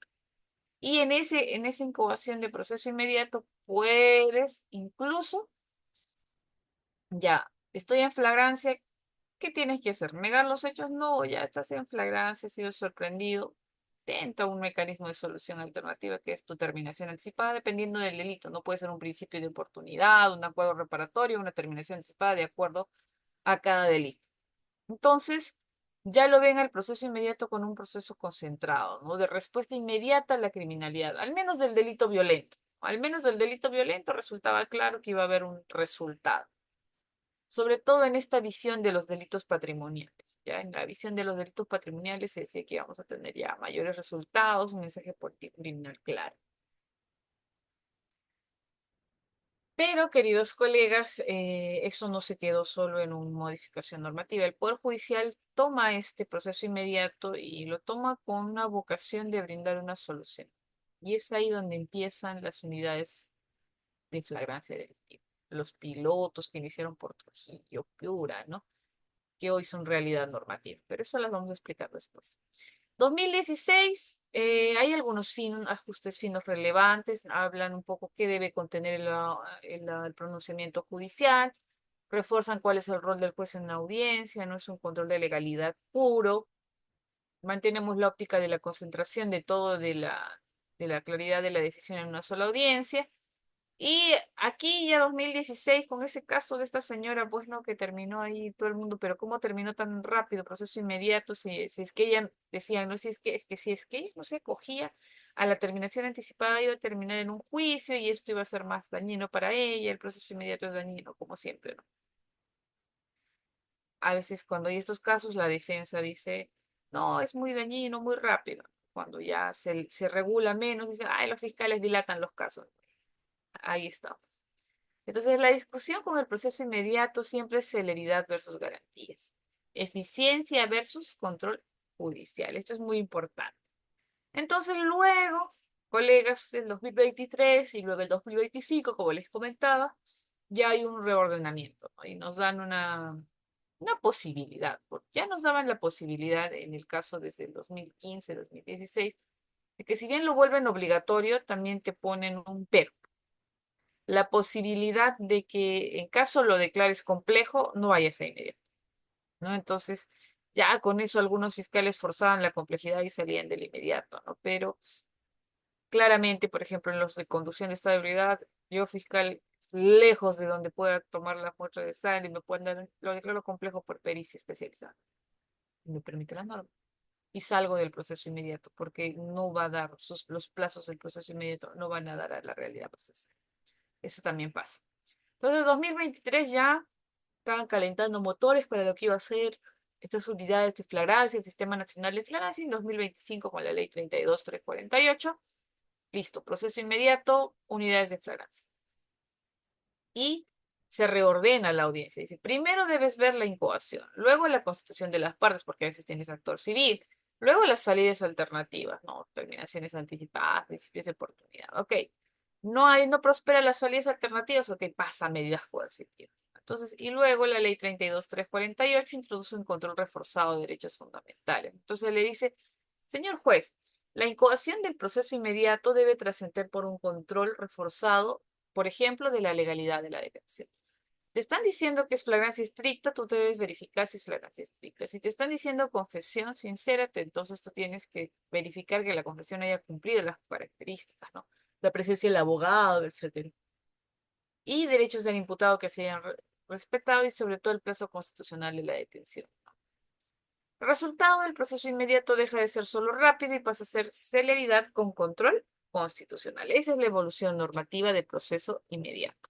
Y en esa incubación de proceso inmediato puedes incluso, ya, estoy en flagrancia, ¿qué tienes que hacer? ¿Negar los hechos? No, ya estás en flagrancia, has sido sorprendido. Tenta un mecanismo de solución alternativa que es tu terminación anticipada dependiendo del delito. No puede ser un principio de oportunidad, un acuerdo reparatorio, una terminación anticipada de acuerdo a cada delito. Entonces, ya lo ven al proceso inmediato con un proceso concentrado, ¿no? De respuesta inmediata a la criminalidad, al menos del delito violento. Al menos del delito violento resultaba claro que iba a haber un resultado. Sobre todo en esta visión de los delitos patrimoniales. Ya en la visión de los delitos patrimoniales se decía que íbamos a tener ya mayores resultados, un mensaje político criminal claro. Pero, queridos colegas, eso no se quedó solo en una modificación normativa. El Poder Judicial toma este proceso inmediato y lo toma con una vocación de brindar una solución. Y es ahí donde empiezan las unidades de flagrancia delictiva. Los pilotos que iniciaron por Trujillo, Piura, ¿no? Que hoy son realidad normativa. Pero eso las vamos a explicar después. 2016, hay algunos ajustes finos relevantes, hablan un poco qué debe contener el pronunciamiento judicial, refuerzan cuál es el rol del juez en la audiencia, no es un control de legalidad puro, mantenemos la óptica de la concentración de todo, de la claridad de la decisión en una sola audiencia. Y aquí ya 2016, con ese caso de esta señora, pues no, que terminó ahí todo el mundo, pero ¿cómo terminó tan rápido, proceso inmediato? Si es que ella, decían, no, si es que ella no se acogía a la terminación anticipada, iba a terminar en un juicio y esto iba a ser más dañino para ella, el proceso inmediato es dañino, como siempre, ¿no? A veces cuando hay estos casos, la defensa dice, no, es muy dañino, muy rápido. Cuando ya se regula menos, dicen, ay, los fiscales dilatan los casos. Ahí estamos. Entonces, la discusión con el proceso inmediato siempre es celeridad versus garantías, eficiencia versus control judicial. Esto es muy importante. Entonces, luego, colegas, el 2023 y luego el 2025, como les comentaba, ya hay un reordenamiento, ¿no? Y nos dan una posibilidad, porque ya nos daban la posibilidad en el caso desde el 2015, 2016, de que si bien lo vuelven obligatorio, también te ponen un pero, la posibilidad de que en caso lo declares complejo, no vayas a inmediato, ¿no? Entonces, ya con eso algunos fiscales forzaban la complejidad y salían del inmediato, ¿no? Pero claramente, por ejemplo, en los de conducción de estado de ebriedad, yo fiscal lejos de donde pueda tomar la muestra de sangre y me puedan dar, lo declaro complejo por pericia especializada. Y me permite la norma. Y salgo del proceso inmediato, porque no va a dar, los plazos del proceso inmediato no van a dar a la realidad procesal. Eso también pasa. Entonces, 2023 ya estaban calentando motores para lo que iba a ser estas unidades de flagrancia, el Sistema Nacional de Flagrancia, en 2025 con la Ley 32348. Listo, proceso inmediato, unidades de flagrancia. Y se reordena la audiencia. Dice, primero debes ver la incoación, luego la constitución de las partes, porque a veces tienes actor civil, luego las salidas alternativas, ¿no? Terminaciones anticipadas, principios de oportunidad. Ok, no prospera las salidas alternativas, ok, pasa a medidas coercitivas. Entonces, y luego la ley 32348 introduce un control reforzado de derechos fundamentales. Entonces le dice, señor juez, la incoación del proceso inmediato debe trascender por un control reforzado, por ejemplo, de la legalidad de la detención. Te están diciendo que es flagrancia estricta, tú debes verificar si es flagrancia estricta. Si te están diciendo confesión sincera, entonces tú tienes que verificar que la confesión haya cumplido las características, ¿no? La presencia del abogado, etcétera. Y derechos del imputado que se hayan respetado y sobre todo el plazo constitucional de la detención. El resultado del proceso inmediato deja de ser solo rápido y pasa a ser celeridad con control constitucional. Esa es la evolución normativa del proceso inmediato.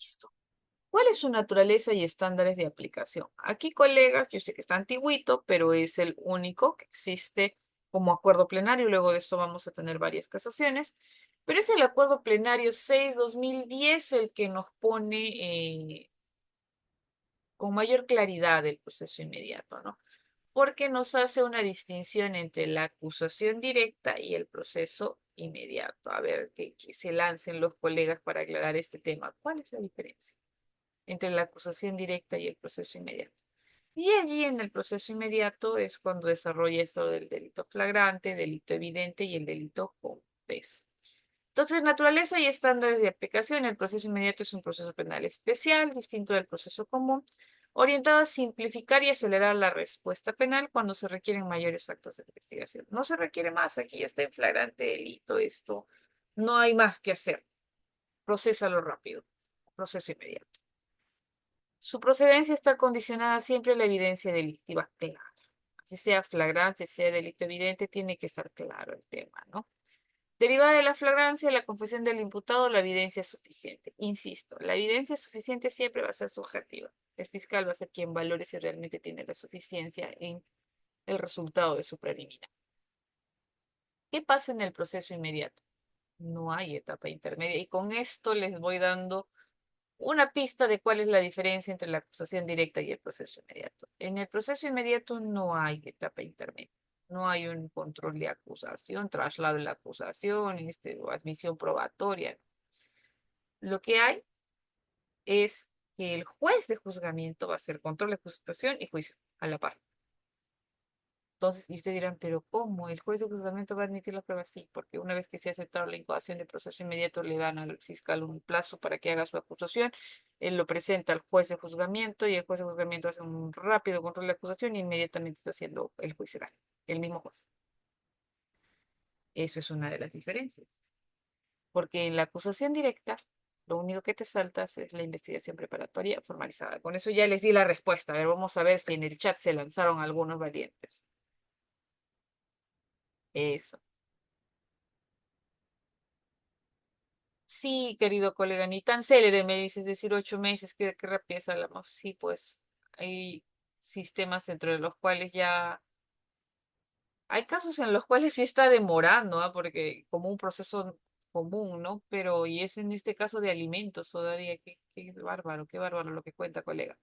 Listo. ¿Cuál es su naturaleza y estándares de aplicación? Aquí, colegas, yo sé que está antiguito, pero es el único que existe como acuerdo plenario. Luego de esto vamos a tener varias casaciones. Pero es el acuerdo plenario 6/2010 el que nos pone con mayor claridad el proceso inmediato, ¿no? Porque nos hace una distinción entre la acusación directa y el proceso inmediato. A ver, que se lancen los colegas para aclarar este tema. ¿Cuál es la diferencia entre la acusación directa y el proceso inmediato? Y allí en el proceso inmediato es cuando desarrolla esto del delito flagrante, delito evidente y el delito confeso. Entonces, naturaleza y estándares de aplicación. El proceso inmediato es un proceso penal especial, distinto del proceso común, orientado a simplificar y acelerar la respuesta penal cuando se requieren mayores actos de investigación. No se requiere más, aquí ya está en flagrante delito esto, no hay más que hacer. Procésalo rápido, proceso inmediato. Su procedencia está condicionada siempre a la evidencia delictiva clara. Así sea flagrante, sea delito evidente, tiene que estar claro el tema, ¿no? Derivada de la flagrancia, la confesión del imputado, la evidencia es suficiente. Insisto, la evidencia suficiente siempre va a ser subjetiva. El fiscal va a ser quien valore si realmente tiene la suficiencia en el resultado de su preliminar. ¿Qué pasa en el proceso inmediato? No hay etapa intermedia. Y con esto les voy dando una pista de cuál es la diferencia entre la acusación directa y el proceso inmediato. En el proceso inmediato no hay etapa intermedia. No hay un control de acusación, traslado de la acusación, o admisión probatoria. Lo que hay es que el juez de juzgamiento va a hacer control de acusación y juicio a la par. Entonces, y ustedes dirán, pero ¿cómo? ¿El juez de juzgamiento va a admitir la prueba? Sí, porque una vez que se ha aceptado la incoación de proceso inmediato, le dan al fiscal un plazo para que haga su acusación. Él lo presenta al juez de juzgamiento y el juez de juzgamiento hace un rápido control de acusación y inmediatamente está haciendo el juicio oral, el mismo juez. Eso es una de las diferencias. Porque en la acusación directa, lo único que te saltas es la investigación preparatoria formalizada. Con eso ya les di la respuesta. A ver, vamos a ver si en el chat se lanzaron algunos valientes. Eso. Sí, querido colega, ni tan célere me dices decir 8 meses, qué rápido hablamos. Sí, pues hay sistemas dentro de los cuales ya hay casos en los cuales sí está demorando, ¿ah? Porque como un proceso común, ¿no? Pero y es en este caso de alimentos todavía, qué bárbaro lo que cuenta, colega.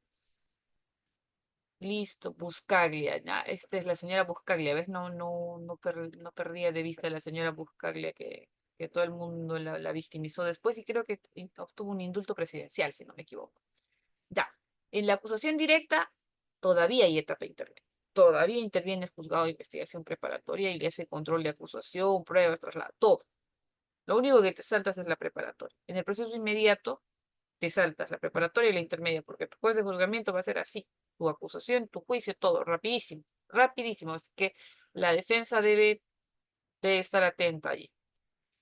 Listo, Buscaglia, ya, esta es la señora Buscaglia, ¿ves? No perdía de vista a la señora Buscaglia que todo el mundo la victimizó después y creo que obtuvo un indulto presidencial, si no me equivoco. Ya, en la acusación directa todavía hay etapa intermedia. Todavía interviene el juzgado de investigación preparatoria y le hace control de acusación, pruebas, traslado, todo. Lo único que te saltas es la preparatoria. En el proceso inmediato te saltas la preparatoria y la intermedia, porque tu juez de juzgamiento va a ser así, tu acusación, tu juicio, todo, rapidísimo, rapidísimo. Así que la defensa debe estar atenta allí.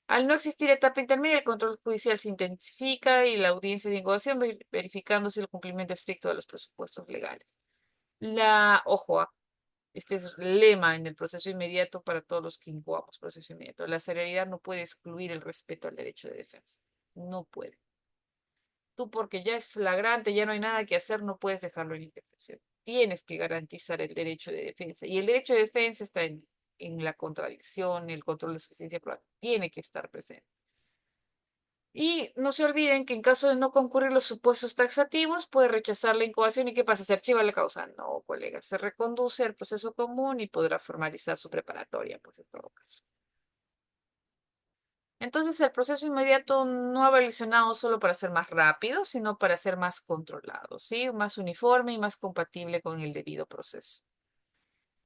Al no existir etapa intermedia, el control judicial se intensifica y la audiencia de incoación verificándose el cumplimiento estricto de los presupuestos legales. Ojo, este es el lema en el proceso inmediato para todos los que incoamos proceso inmediato. La celeridad no puede excluir el respeto al derecho de defensa. No puede. Tú porque ya es flagrante, ya no hay nada que hacer, no puedes dejarlo en indefensión. Tienes que garantizar el derecho de defensa. Y el derecho de defensa está en la contradicción, el control de suficiencia probada. Tiene que estar presente. Y no se olviden que en caso de no concurrir los supuestos taxativos, puede rechazar la incoación y ¿qué pasa? Se archiva la causa. No, colega, se reconduce al proceso común y podrá formalizar su preparatoria, pues en todo caso. Entonces, el proceso inmediato no ha evolucionado solo para ser más rápido, sino para ser más controlado, ¿sí? Más uniforme y más compatible con el debido proceso.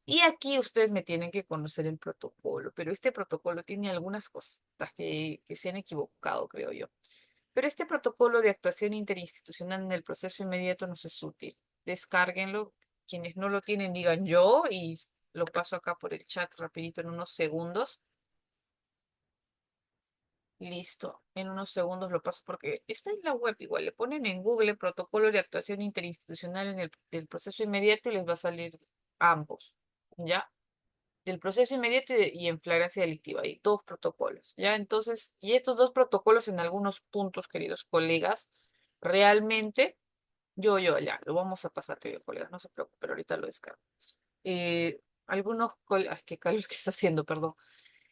Y aquí ustedes me tienen que conocer el protocolo, pero este protocolo tiene algunas cosas que se han equivocado, creo yo. Pero este protocolo de actuación interinstitucional en el proceso inmediato nos es útil. Descárguenlo. Quienes no lo tienen, digan yo y lo paso acá por el chat rapidito en unos segundos. Listo, en unos segundos lo paso porque está en la web igual. Le ponen en Google protocolo de actuación interinstitucional en el del proceso inmediato y les va a salir ambos, ¿ya? Del proceso inmediato y en flagrancia delictiva. Hay dos protocolos, ¿ya? Entonces, y estos dos protocolos en algunos puntos, queridos colegas, realmente, ya, lo vamos a pasar, queridos colegas, no se preocupen, pero ahorita lo descargo. Qué calor que está haciendo, perdón.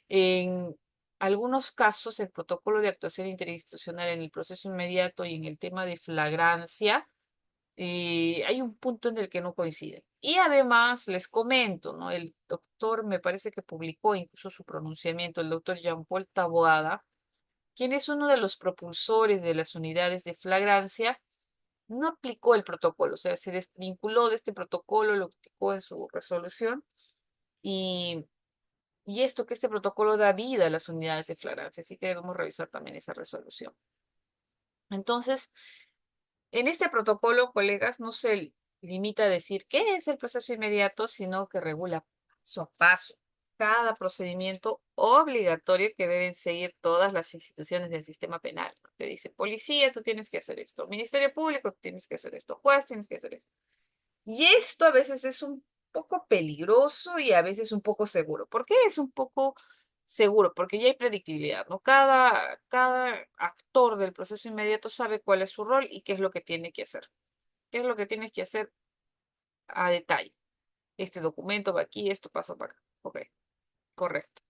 En algunos casos, el protocolo de actuación interinstitucional en el proceso inmediato y en el tema de flagrancia, hay un punto en el que no coinciden. Y además, les comento, ¿no? El doctor me parece que publicó incluso su pronunciamiento, el doctor Jean-Paul Taboada, quien es uno de los propulsores de las unidades de flagrancia, no aplicó el protocolo, o sea, se desvinculó de este protocolo, lo aplicó en su resolución y esto que este protocolo da vida a las unidades de flagrancia, así que debemos revisar también esa resolución. Entonces, en este protocolo, colegas, no se limita a decir qué es el proceso inmediato, sino que regula paso a paso cada procedimiento obligatorio que deben seguir todas las instituciones del sistema penal. Te dice policía, tú tienes que hacer esto, Ministerio Público, tú tienes que hacer esto, juez, tienes que hacer esto. Y esto a veces es un poco peligroso y a veces un poco seguro. ¿Por qué es un poco seguro? Porque ya hay predictibilidad, ¿no? Cada actor del proceso inmediato sabe cuál es su rol y qué es lo que tiene que hacer. ¿Qué es lo que tienes que hacer a detalle? Este documento va aquí, esto pasa para acá. Ok, correcto.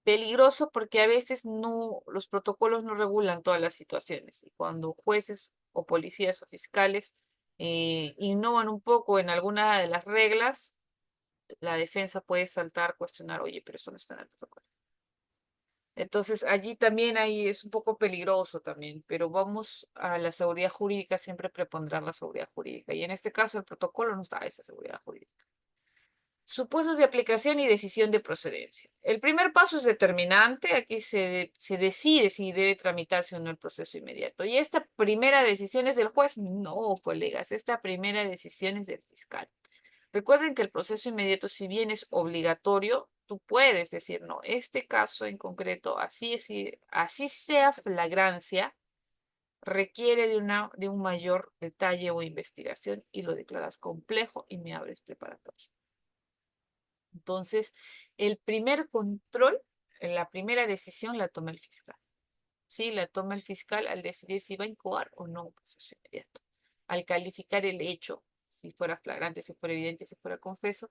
Peligroso porque a veces no, los protocolos no regulan todas las situaciones. Y cuando jueces o policías o fiscales innovan un poco en alguna de las reglas, la defensa puede saltar, cuestionar, oye, pero esto no está en el protocolo. Entonces, allí también ahí es un poco peligroso también, pero vamos a la seguridad jurídica, siempre prepondrá la seguridad jurídica. Y en este caso, el protocolo no está esa seguridad jurídica. Supuestos de aplicación y decisión de procedencia. El primer paso es determinante. Aquí se decide si debe tramitarse o no el proceso inmediato. ¿Y esta primera decisión es del juez? No, colegas, esta primera decisión es del fiscal. Recuerden que el proceso inmediato, si bien es obligatorio, tú puedes decir, no, este caso en concreto, así sea flagrancia, requiere de un mayor detalle o investigación y lo declaras complejo y me abres preparatorio. Entonces, el primer control, la primera decisión la toma el fiscal. Sí, la toma el fiscal al decidir si va a incoar o no un proceso inmediato. Al calificar el hecho, si fuera flagrante, si fuera evidente, si fuera confeso,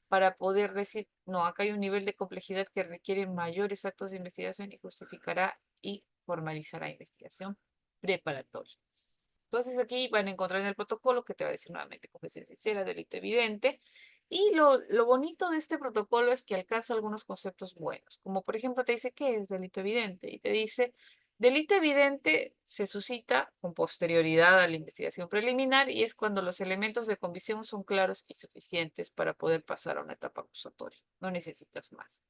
para poder decir, no, acá hay un nivel de complejidad que requiere mayores actos de investigación y justificará y formalizará investigación preparatoria. Entonces aquí van a encontrar en el protocolo que te va a decir nuevamente confesión sincera, delito evidente. Y lo bonito de este protocolo es que alcanza algunos conceptos buenos, como por ejemplo te dice qué es delito evidente y te dice, delito evidente se suscita con posterioridad a la investigación preliminar y es cuando los elementos de convicción son claros y suficientes para poder pasar a una etapa acusatoria. No necesitas más.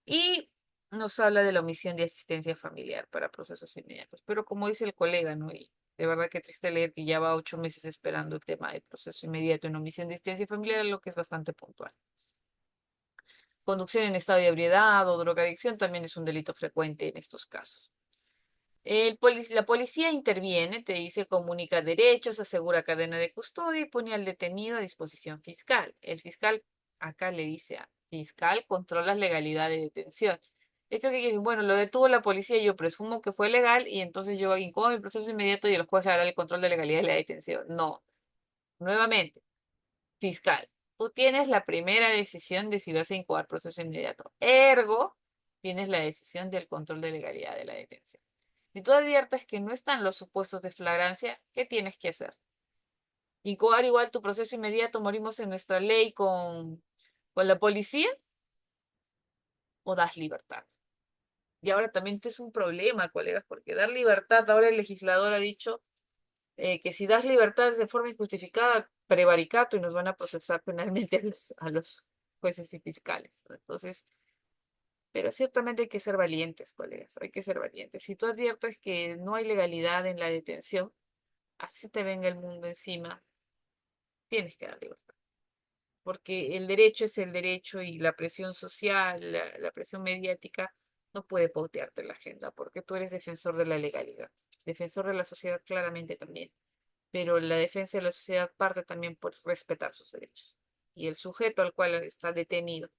Y nos habla de la omisión de asistencia familiar para procesos inmediatos. Pero como dice el colega, ¿no? Y de verdad que triste leer que ya va 8 meses esperando el tema del proceso inmediato en omisión de asistencia familiar, lo que es bastante puntual. Conducción en estado de ebriedad o drogadicción también es un delito frecuente en estos casos. La policía interviene, te dice, comunica derechos, asegura cadena de custodia y pone al detenido a disposición fiscal. El fiscal acá le dice a fiscal, controla la legalidad de detención. Esto que quiere decir, bueno, lo detuvo la policía, yo presumo que fue legal y entonces yo incomo mi proceso inmediato y el juez hará el control de legalidad de la detención. No, nuevamente, fiscal, tú tienes la primera decisión de si vas a incoar proceso inmediato. Ergo, tienes la decisión del control de legalidad de la detención. Si tú adviertes que no están los supuestos de flagrancia, ¿qué tienes que hacer? Incoar igual tu proceso inmediato, morimos en nuestra ley con la policía o das libertad. Y ahora también este es un problema, colegas, porque dar libertad, ahora el legislador ha dicho que si das libertad de forma injustificada, prevaricato y nos van a procesar penalmente a los jueces y fiscales, ¿no? Entonces, pero ciertamente hay que ser valientes, colegas, hay que ser valientes. Si tú adviertes que no hay legalidad en la detención, así te venga el mundo encima, tienes que dar libertad. Porque el derecho es el derecho y la presión social, la presión mediática, no puede pautearte la agenda, porque tú eres defensor de la legalidad, defensor de la sociedad claramente también, pero la defensa de la sociedad parte también por respetar sus derechos. Y el sujeto al cual está detenido,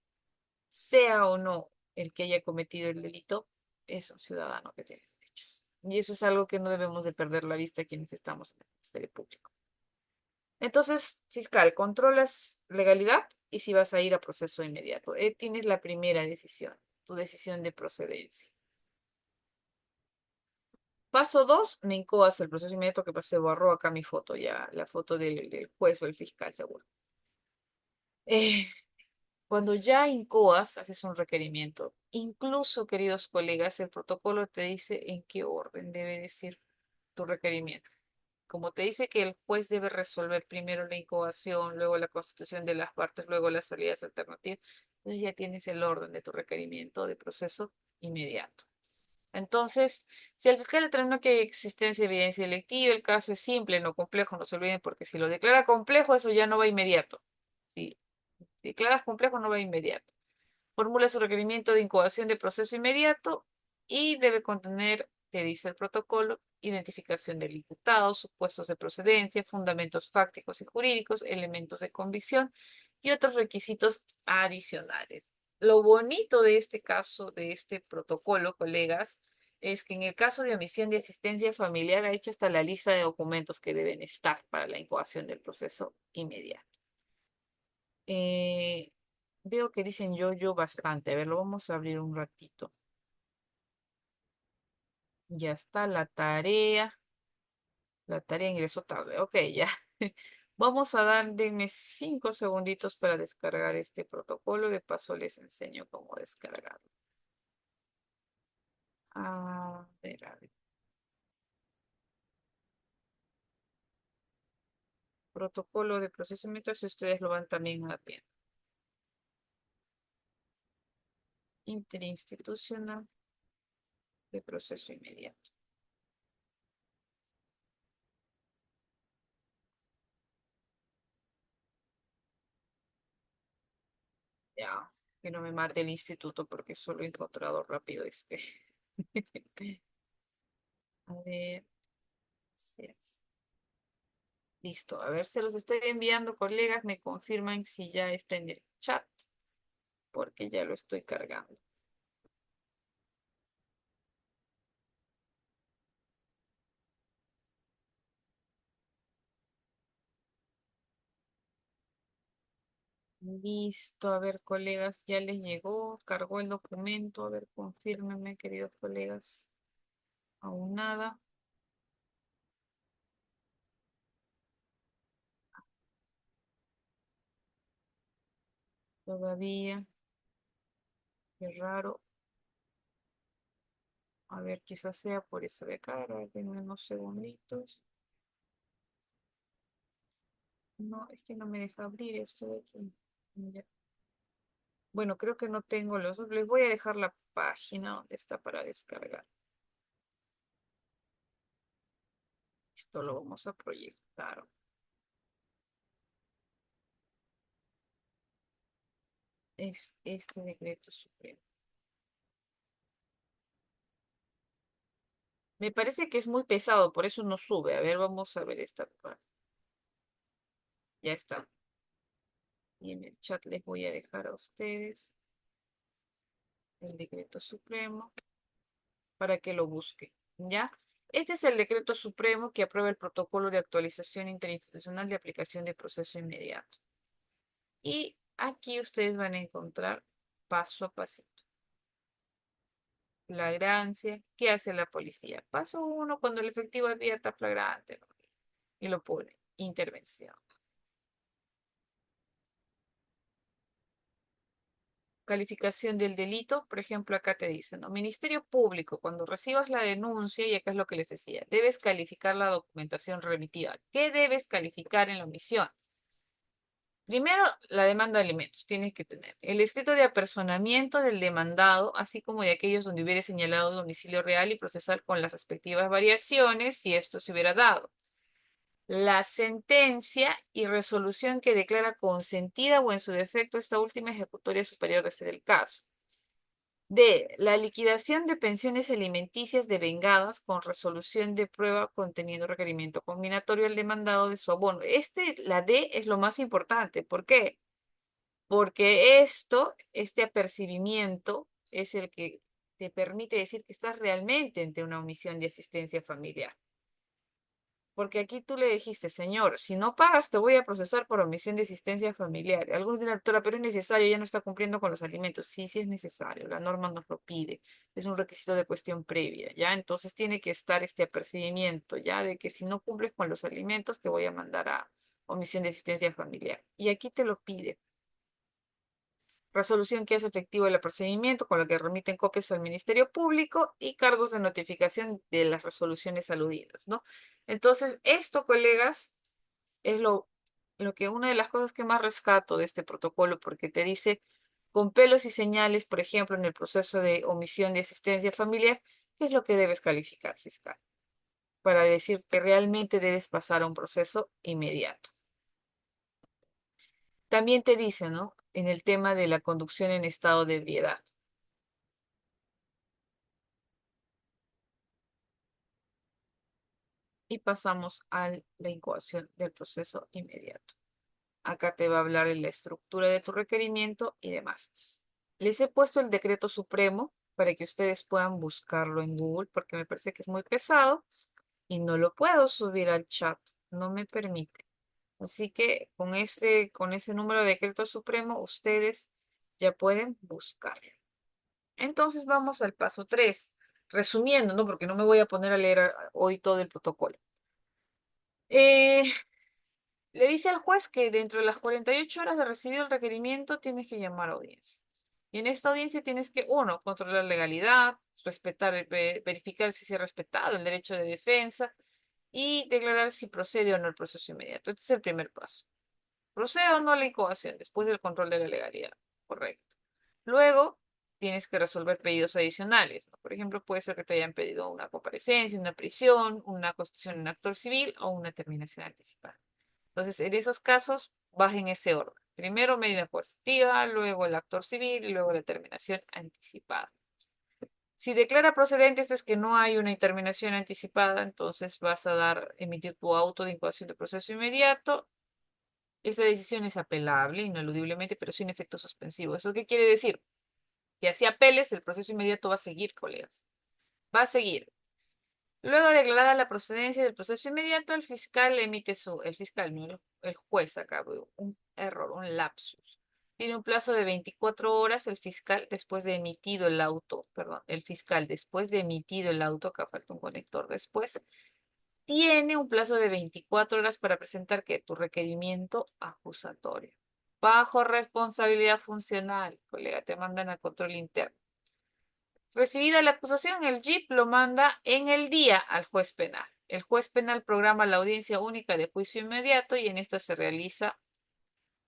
sea o no el que haya cometido el delito, es un ciudadano que tiene derechos. Y eso es algo que no debemos de perder la vista quienes estamos en el Ministerio Público. Entonces, fiscal, controlas legalidad y si vas a ir a proceso inmediato. Tienes la primera decisión, tu decisión de procedencia. Paso 2, me incoas el proceso inmediato que pasé, borró acá mi foto ya, la foto del juez o el fiscal, seguro. Eh, Cuando ya incoas, haces un requerimiento. Incluso, queridos colegas, el protocolo te dice en qué orden debe decir tu requerimiento. Como te dice que el juez debe resolver primero la incoación, luego la constitución de las partes, luego las salidas alternativas, entonces ya tienes el orden de tu requerimiento de proceso inmediato. Entonces, si el fiscal determinó que hay existencia de evidencia delictiva, el caso es simple, no complejo, no se olviden, porque si lo declara complejo, eso ya no va inmediato. Si declaras complejo, no va inmediato. Formula su requerimiento de incoación de proceso inmediato y debe contener, te dice el protocolo, identificación del imputado, supuestos de procedencia, fundamentos fácticos y jurídicos, elementos de convicción y otros requisitos adicionales. Lo bonito de este caso, de este protocolo, colegas, es que en el caso de omisión de asistencia familiar ha hecho hasta la lista de documentos que deben estar para la incoación del proceso inmediato. Eh, Veo que dicen yo bastante. A ver, lo vamos a abrir un ratito. Ya está la tarea. La tarea ingresó tarde. Ok, ya. Vamos a dar, denme 5 segunditos para descargar este protocolo. De paso les enseño cómo descargarlo. A ver. Protocolo de procesamiento, si ustedes lo van también a bien. interinstitucional de proceso inmediato. Ya, que no me mate el instituto porque solo he encontrado rápido este. A ver, sí es. Listo, a ver, se los estoy enviando, colegas, me confirman si ya está en el chat, porque ya lo estoy cargando. Listo, a ver, colegas, ya les llegó, cargó el documento, a ver, confírmenme, queridos colegas. Aún nada, todavía, qué raro. A ver, quizás sea por eso de acá, a ver, denme unos segunditos. No, es que no me deja abrir esto de aquí. Ya. Bueno, creo que no tengo los. Les voy a dejar la página donde está para descargar. Esto lo vamos a proyectar. Es este decreto supremo. Me parece que es muy pesado, por eso no sube. A ver, vamos a ver esta parte. Ya está. Y en el chat les voy a dejar a ustedes el decreto supremo para que lo busquen. ¿Ya? Este es el decreto supremo que aprueba el protocolo de actualización interinstitucional de aplicación de proceso inmediato. Y aquí ustedes van a encontrar paso a paso. Flagrancia, ¿qué hace la policía? Paso uno, cuando el efectivo advierta flagrante, ¿no? Y lo pone, intervención. Calificación del delito, por ejemplo, acá te dicen, ¿no? Ministerio Público, cuando recibas la denuncia, y acá es lo que les decía, debes calificar la documentación remitida. ¿Qué debes calificar en la omisión? Primero, la demanda de alimentos. Tienes que tener el escrito de apersonamiento del demandado, así como de aquellos donde hubiera señalado domicilio real y procesal con las respectivas variaciones, si esto se hubiera dado. La sentencia y resolución que declara consentida o en su defecto esta última ejecutoria superior de ser el caso. D. La liquidación de pensiones alimenticias devengadas con resolución de prueba conteniendo requerimiento combinatorio al demandado de su abono. La D es lo más importante. ¿Por qué? Porque este apercibimiento es el que te permite decir que estás realmente ante una omisión de asistencia familiar. Porque aquí tú le dijiste, señor, si no pagas te voy a procesar por omisión de asistencia familiar. Algunos dirán, doctora, pero es necesario, ya no está cumpliendo con los alimentos. Sí, sí es necesario, la norma nos lo pide. Es un requisito de cuestión previa, ¿ya? Entonces tiene que estar este apercibimiento, ¿ya? De que si no cumples con los alimentos te voy a mandar a omisión de asistencia familiar. Y aquí te lo pide. Resolución que hace efectivo el apercibimiento, con lo que remiten copias al Ministerio Público y cargos de notificación de las resoluciones aludidas, ¿no? Entonces, esto, colegas, es lo que una de las cosas que más rescato de este protocolo, porque te dice con pelos y señales, por ejemplo, en el proceso de omisión de asistencia familiar, qué es lo que debes calificar, fiscal, para decir que realmente debes pasar a un proceso inmediato. También te dice, ¿no? En el tema de la conducción en estado de ebriedad. Y pasamos a la incoación del proceso inmediato. Acá te va a hablar de la estructura de tu requerimiento y demás. Les he puesto el decreto supremo para que ustedes puedan buscarlo en Google porque me parece que es muy pesado y no lo puedo subir al chat, no me permite. Así que con ese número de decreto supremo ustedes ya pueden buscarlo. Entonces vamos al paso 3, resumiendo, ¿no? Porque no me voy a poner a leer hoy todo el protocolo. Eh, Le dice al juez que dentro de las 48 horas de recibir el requerimiento tienes que llamar a audiencia. Y en esta audiencia tienes que, uno, controlar legalidad, verificar si se ha respetado el derecho de defensa y declarar si procede o no el proceso inmediato. Este es el primer paso. ¿Procede o no la incoación después del control de la legalidad? Correcto. Luego, tienes que resolver pedidos adicionales, ¿no? Por ejemplo, puede ser que te hayan pedido una comparecencia, una prisión, una constitución en actor civil o una terminación anticipada. Entonces, en esos casos, vas en ese orden. Primero medida coercitiva, luego el actor civil y luego la terminación anticipada. Si declara procedente, esto es que no hay una interminación anticipada, entonces vas a emitir tu auto de incoación de proceso inmediato. Esa decisión es apelable, ineludiblemente, pero sin efecto suspensivo. ¿Eso qué quiere decir? Que así apeles, el proceso inmediato va a seguir, colegas. Va a seguir. Luego de declarada la procedencia del proceso inmediato, el fiscal emite el fiscal, no el juez acá, veo un error, un lapsus. Tiene un plazo de 24 horas el fiscal después de emitido el auto, perdón, el fiscal después de emitido el auto, acá falta un conector después, tiene un plazo de 24 horas para presentar que tu requerimiento acusatorio. Bajo responsabilidad funcional, colega, te mandan a control interno. Recibida la acusación, el JIP lo manda en el día al juez penal. El juez penal programa la audiencia única de juicio inmediato y en esta se realiza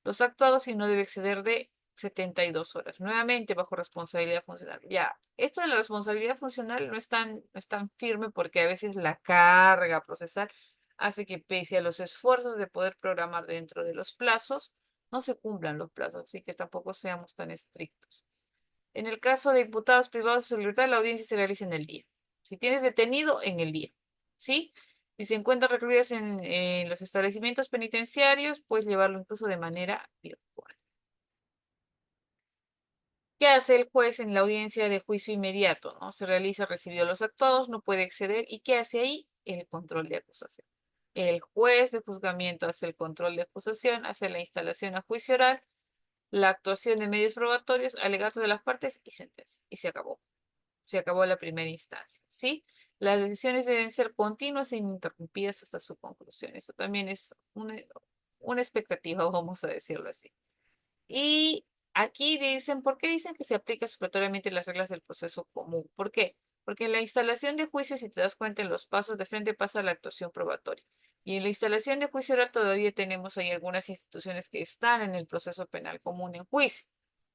los actuados y no debe exceder de 72 horas. Nuevamente bajo responsabilidad funcional. Ya, esto de la responsabilidad funcional no es tan firme porque a veces la carga procesal hace que pese a los esfuerzos de poder programar dentro de los plazos, no se cumplan los plazos, así que tampoco seamos tan estrictos. En el caso de imputados privados de su libertad, la audiencia se realiza en el día. Si tienes detenido, en el día. ¿Sí? Si se encuentran recluidas en los establecimientos penitenciarios, puedes llevarlo incluso de manera virtual. ¿Qué hace el juez en la audiencia de juicio inmediato? ¿No? Se realiza, recibió los actuados, no puede exceder. ¿Y qué hace ahí? El control de acusación. El juez de juzgamiento hace el control de acusación, hace la instalación a juicio oral, la actuación de medios probatorios, alegatos de las partes y sentencia. Y se acabó. Se acabó la primera instancia, ¿sí? Las decisiones deben ser continuas e ininterrumpidas hasta su conclusión. Eso también es una expectativa, vamos a decirlo así. Y aquí dicen, ¿por qué dicen que se aplica supletoriamente las reglas del proceso común? ¿Por qué? Porque en la instalación de juicio, si te das cuenta en los pasos de frente, pasa la actuación probatoria. Y en la instalación de juicio oral todavía tenemos ahí algunas instituciones que están en el proceso penal común en juicio.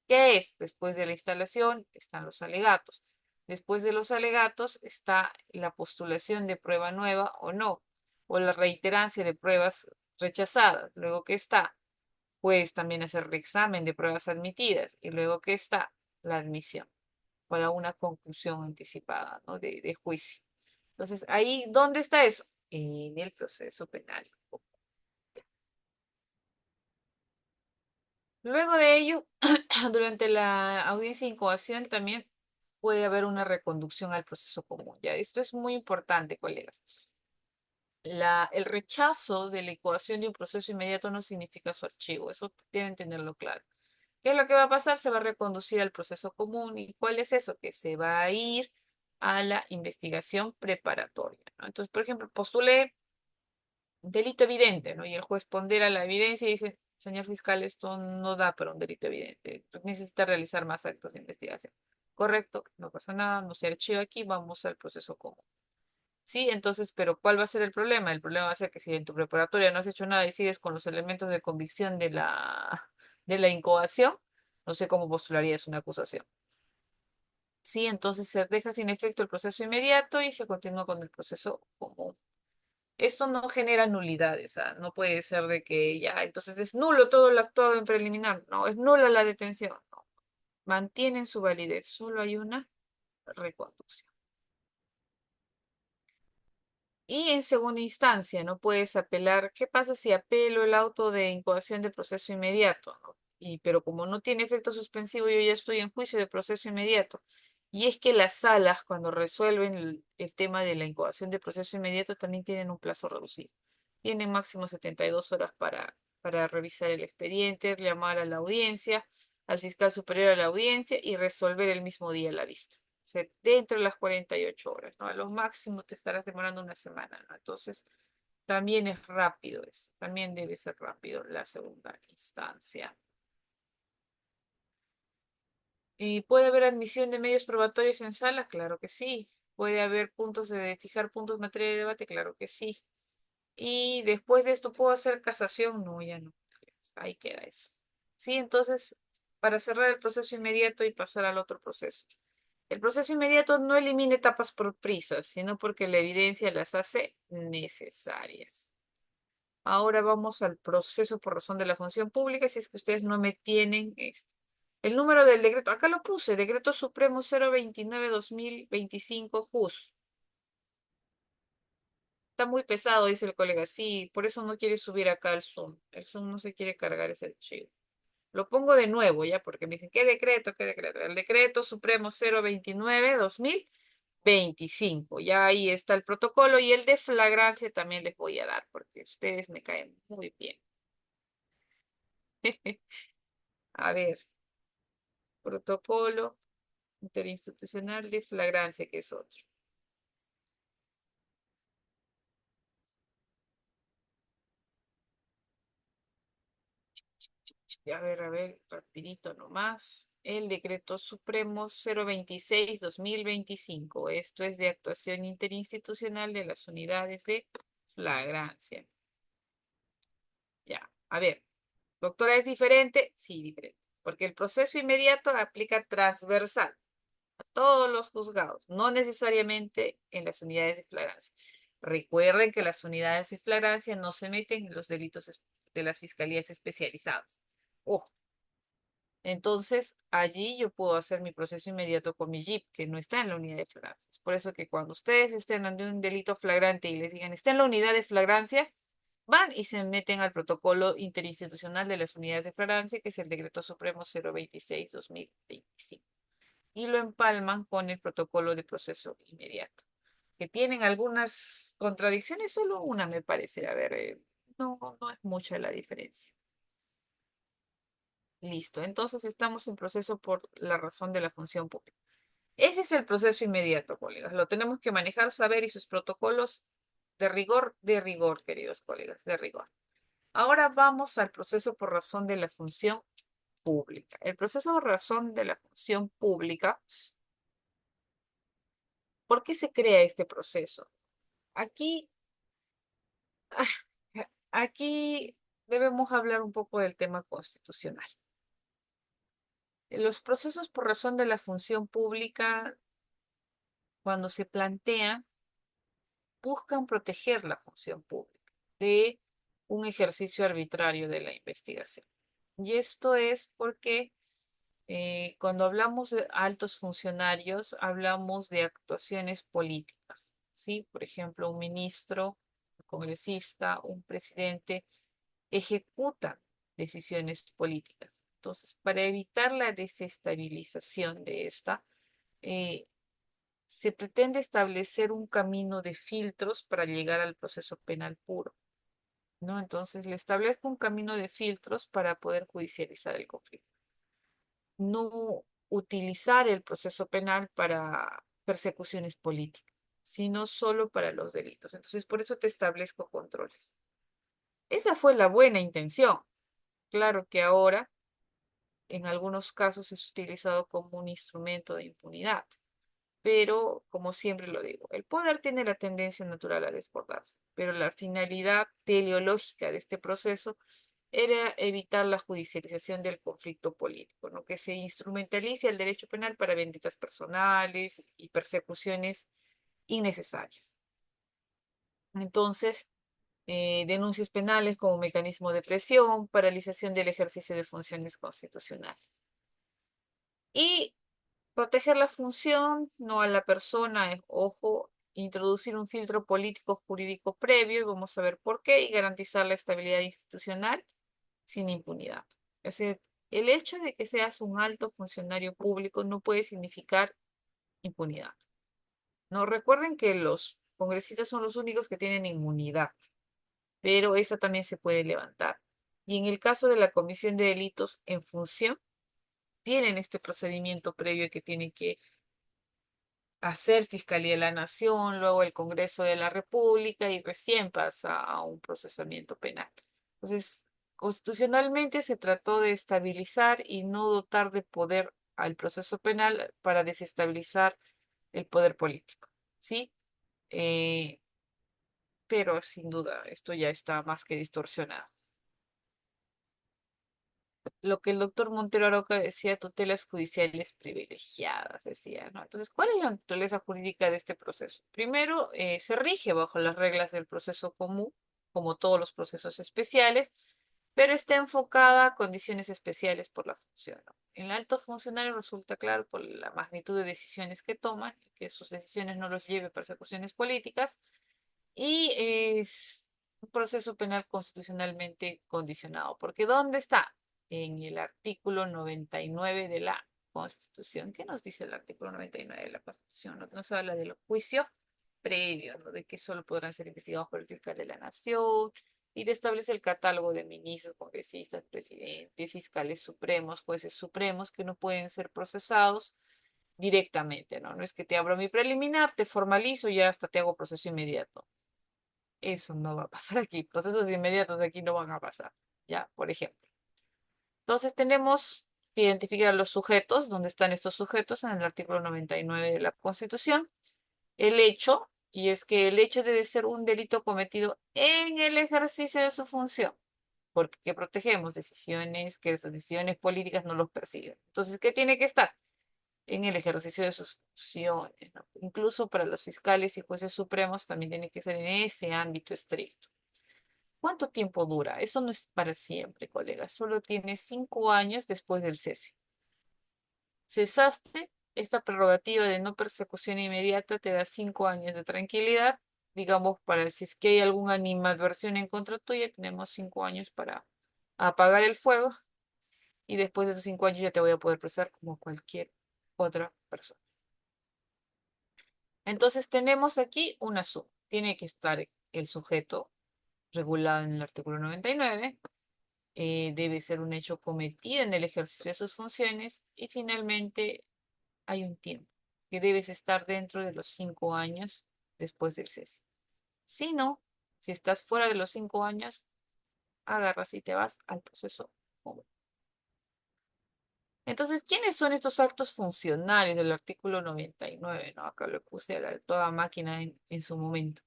¿Qué es? Después de la instalación están los alegatos. Después de los alegatos está la postulación de prueba nueva o no, o la reiterancia de pruebas rechazadas. Luego que está, puedes también hacer reexamen de pruebas admitidas. Y luego que está, la admisión para una conclusión anticipada, ¿no? de juicio. Entonces, ahí, ¿dónde está eso? En el proceso penal. Luego de ello, durante la audiencia de incoación también puede haber una reconducción al proceso común. Ya, esto es muy importante, colegas. El rechazo de la incoación de un proceso inmediato no significa su archivo, eso deben tenerlo claro. ¿Qué es lo que va a pasar? Se va a reconducir al proceso común. ¿Y cuál es eso? Que se va a ir a la investigación preparatoria, ¿no? Entonces, por ejemplo, postulé delito evidente, ¿no? Y el juez pondera la evidencia y dice, señor fiscal, esto no da para un delito evidente. Necesita realizar más actos de investigación. Correcto, no pasa nada, no se archiva aquí, vamos al proceso común. Sí, entonces, pero ¿cuál va a ser el problema? El problema va a ser que si en tu preparatoria no has hecho nada y sigues con los elementos de convicción de la incoación, no sé cómo postularías una acusación. Sí, entonces se deja sin efecto el proceso inmediato y se continúa con el proceso común. Esto no genera nulidades, no puede ser de que ya, entonces es nulo todo lo actuado en preliminar, no, es nula la detención, no. Mantienen su validez, solo hay una reconducción. Y en segunda instancia, no puedes apelar. ¿Qué pasa si apelo el auto de incoación de proceso inmediato? ¿No? Pero como no tiene efecto suspensivo, yo ya estoy en juicio de proceso inmediato. Y es que las salas, cuando resuelven el tema de la incoación de proceso inmediato, también tienen un plazo reducido. Tienen máximo 72 horas para revisar el expediente, llamar a la audiencia, al fiscal superior a la audiencia y resolver el mismo día la vista dentro de las 48 horas, ¿no? A lo máximo te estarás demorando una semana, ¿no? Entonces, también es rápido eso, también debe ser rápido la segunda instancia. ¿Y puede haber admisión de medios probatorios en sala? Claro que sí. ¿Puede haber puntos de fijar puntos en materia de debate? Claro que sí. Y después de esto, ¿puedo hacer casación? No, ya no. Ahí queda eso. Sí, entonces para cerrar el proceso inmediato y pasar al otro proceso. El proceso inmediato no elimina etapas por prisas, sino porque la evidencia las hace necesarias. Ahora vamos al proceso por razón de la función pública, si es que ustedes no me tienen esto. El número del decreto, acá lo puse, Decreto Supremo 029-2025, JUS. Está muy pesado, dice el colega. Sí, por eso no quiere subir acá el Zoom. El Zoom no se quiere cargar ese archivo. Lo pongo de nuevo ya, porque me dicen, ¿qué decreto? ¿Qué decreto? El Decreto Supremo 029-2025. Ya ahí está el protocolo y el de flagrancia también les voy a dar, porque ustedes me caen muy bien. A ver, protocolo interinstitucional de flagrancia, que es otro. A ver, rapidito nomás. El Decreto Supremo 026-2025. Esto es de actuación interinstitucional de las unidades de flagrancia. Ya, a ver, doctora, ¿es diferente? Sí, diferente. Porque el proceso inmediato aplica transversal a todos los juzgados, no necesariamente en las unidades de flagrancia. Recuerden que las unidades de flagrancia no se meten en los delitos de las fiscalías especializadas. Ojo. Entonces, allí yo puedo hacer mi proceso inmediato con mi JIP, que no está en la unidad de flagrancia. Es por eso que cuando ustedes estén ante un delito flagrante y les digan, está en la unidad de flagrancia, van y se meten al protocolo interinstitucional de las unidades de flagrancia, que es el Decreto Supremo 026-2025. Y lo empalman con el protocolo de proceso inmediato, que tienen algunas contradicciones, solo una me parece. A ver, no es mucha la diferencia. Listo, entonces estamos en proceso por la razón de la función pública. Ese es el proceso inmediato, colegas. Lo tenemos que manejar, saber y sus protocolos de rigor, queridos colegas, de rigor. Ahora vamos al proceso por razón de la función pública. El proceso por razón de la función pública, ¿por qué se crea este proceso? Aquí, ah, aquí debemos hablar un poco del tema constitucional. Los procesos por razón de la función pública, cuando se plantean, buscan proteger la función pública de un ejercicio arbitrario de la investigación. Y esto es porque cuando hablamos de altos funcionarios, hablamos de actuaciones políticas, ¿sí? Por ejemplo, un ministro, un congresista, un presidente ejecutan decisiones políticas. Entonces, para evitar la desestabilización de esta, eh, se pretende establecer un camino de filtros para llegar al proceso penal puro, ¿no? Entonces, le establezco un camino de filtros para poder judicializar el conflicto. No utilizar el proceso penal para persecuciones políticas, sino solo para los delitos. Entonces, por eso te establezco controles. Esa fue la buena intención. Claro que ahora, en algunos casos, es utilizado como un instrumento de impunidad. Pero, como siempre lo digo, el poder tiene la tendencia natural a desbordarse, pero la finalidad teleológica de este proceso era evitar la judicialización del conflicto político, ¿no? Que se instrumentalice el derecho penal para vendidas personales y persecuciones innecesarias. Entonces, denuncias penales como mecanismo de presión, paralización del ejercicio de funciones constitucionales. Y proteger la función, no a la persona, ojo, introducir un filtro político jurídico previo, y vamos a ver por qué, y garantizar la estabilidad institucional sin impunidad. Es decir, el hecho de que seas un alto funcionario público no puede significar impunidad. No recuerden que los congresistas son los únicos que tienen inmunidad, pero esa también se puede levantar. Y en el caso de la comisión de delitos en función, tienen este procedimiento previo que tienen que hacer Fiscalía de la Nación, luego el Congreso de la República y recién pasa a un procesamiento penal. Entonces, constitucionalmente se trató de estabilizar y no dotar de poder al proceso penal para desestabilizar el poder político, ¿sí? Eh, pero sin duda esto ya está más que distorsionado. lo que el doctor Montero Aroca decía, tutelas judiciales privilegiadas, decía, ¿no? Entonces, ¿cuál es la naturaleza jurídica de este proceso? Primero, se rige bajo las reglas del proceso común, como todos los procesos especiales, pero está enfocada a condiciones especiales por la función, ¿no? En el alto funcionario resulta claro por la magnitud de decisiones que toman, que sus decisiones no los lleve a persecuciones políticas, y es un proceso penal constitucionalmente condicionado. Porque ¿dónde está? En el artículo 99 de la Constitución. ¿Qué nos dice el artículo 99 de la Constitución? Nos habla del juicio previo, ¿no? De que solo podrán ser investigados por el fiscal de la Nación y de establecer el catálogo de ministros, congresistas, presidentes, fiscales supremos, jueces supremos que no pueden ser procesados directamente, ¿no? No es que te abro mi preliminar, te formalizo y ya hasta te hago proceso inmediato. Eso no va a pasar aquí. Procesos inmediatos de aquí no van a pasar. Ya, por ejemplo. Entonces tenemos que identificar a los sujetos. ¿Dónde están estos sujetos? En el artículo 99 de la Constitución. El hecho, y es que el hecho debe ser un delito cometido en el ejercicio de su función. Porque ¿qué protegemos? Decisiones, que las decisiones políticas no los persiguen. Entonces, ¿qué tiene que estar? En el ejercicio de sus funciones, ¿no? Incluso para los fiscales y jueces supremos también tiene que ser en ese ámbito estricto. ¿Cuánto tiempo dura? Eso no es para siempre, colega. Solo tiene 5 años después del cese. Cesaste, esta prerrogativa de no persecución inmediata te da 5 años de tranquilidad. Digamos, para si es que hay alguna animadversión en contra tuya, tenemos 5 años para apagar el fuego y después de esos 5 años ya te voy a poder procesar como cualquier otra persona. Entonces tenemos aquí una suma. Tiene que estar el sujeto regulado en el artículo 99. Debe ser un hecho cometido en el ejercicio de sus funciones y finalmente hay un tiempo que debes estar dentro de los 5 años después del cese. Si no, si estás fuera de los 5 años, agarras y te vas al proceso común. Entonces, ¿quiénes son estos altos funcionarios del artículo 99? ¿No? Acá lo puse a toda máquina en su momento.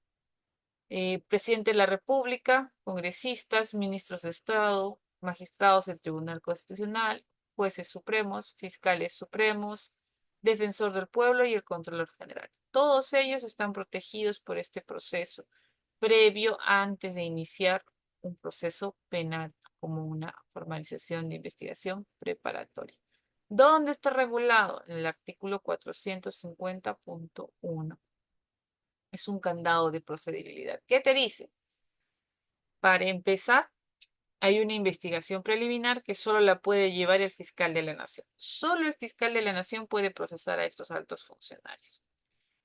Presidente de la República, congresistas, ministros de Estado, magistrados del Tribunal Constitucional, jueces supremos, fiscales supremos, defensor del pueblo y el Contralor General. Todos ellos están protegidos por este proceso previo antes de iniciar un proceso penal como una formalización de investigación preparatoria. ¿Dónde está regulado? En el artículo 450.1. Es un candado de procedibilidad. ¿Qué te dice? Para empezar, hay una investigación preliminar que solo la puede llevar el fiscal de la nación. Solo el fiscal de la nación puede procesar a estos altos funcionarios.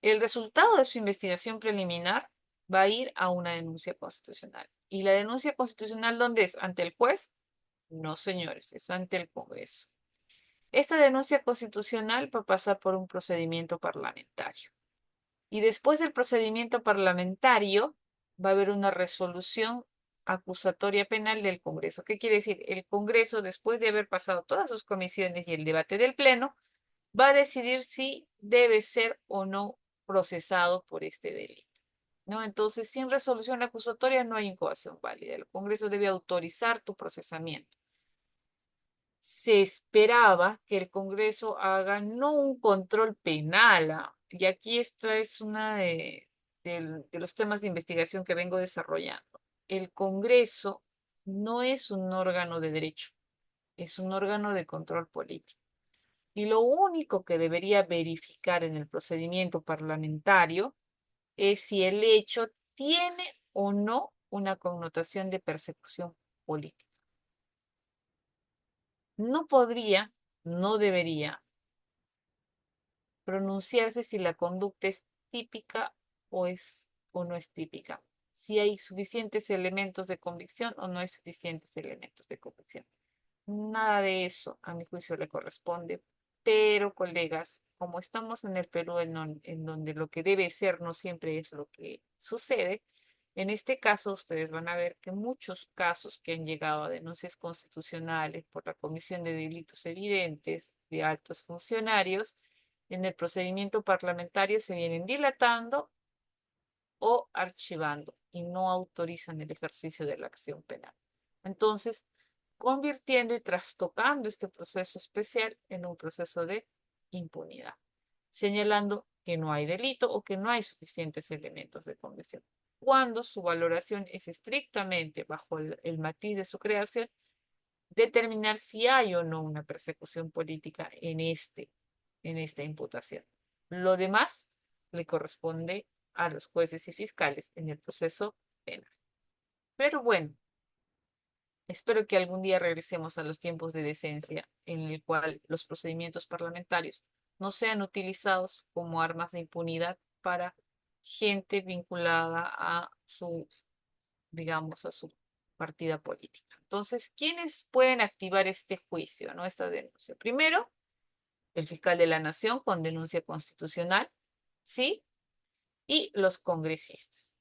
El resultado de su investigación preliminar va a ir a una denuncia constitucional. ¿Y la denuncia constitucional dónde es? ¿Ante el juez? No, señores, es ante el Congreso. Esta denuncia constitucional va a pasar por un procedimiento parlamentario. Y después del procedimiento parlamentario va a haber una resolución acusatoria penal del Congreso. ¿Qué quiere decir? El Congreso, después de haber pasado todas sus comisiones y el debate del Pleno, va a decidir si debe ser o no procesado por este delito. ¿No? Entonces, sin resolución acusatoria no hay incoación válida. El Congreso debe autorizar tu procesamiento. Se esperaba que el Congreso haga no un control penal, y aquí esta es una de los temas de investigación que vengo desarrollando. El Congreso no es un órgano de derecho, es un órgano de control político. Y lo único que debería verificar en el procedimiento parlamentario es si el hecho tiene o no una connotación de persecución política. No podría, no debería pronunciarse si la conducta es típica o no es típica, si hay suficientes elementos de convicción o no hay suficientes elementos de convicción. Nada de eso, a mi juicio, le corresponde, pero colegas, como estamos en el Perú en donde lo que debe ser no siempre es lo que sucede, en este caso ustedes van a ver que muchos casos que han llegado a denuncias constitucionales por la comisión de delitos evidentes de altos funcionarios, en el procedimiento parlamentario se vienen dilatando o archivando y no autorizan el ejercicio de la acción penal. Entonces, convirtiendo y trastocando este proceso especial en un proceso de impunidad, señalando que no hay delito o que no hay suficientes elementos de convicción, cuando su valoración es estrictamente bajo el matiz de su creación, determinar si hay o no una persecución política en esta imputación. Lo demás le corresponde a los jueces y fiscales en el proceso penal. Pero bueno, espero que algún día regresemos a los tiempos de decencia en el cual los procedimientos parlamentarios no sean utilizados como armas de impunidad para gente vinculada a su, digamos, a su partida política. Entonces, ¿quiénes pueden activar este juicio, no esta denuncia? Primero, el fiscal de la Nación con denuncia constitucional, ¿sí? Y los congresistas.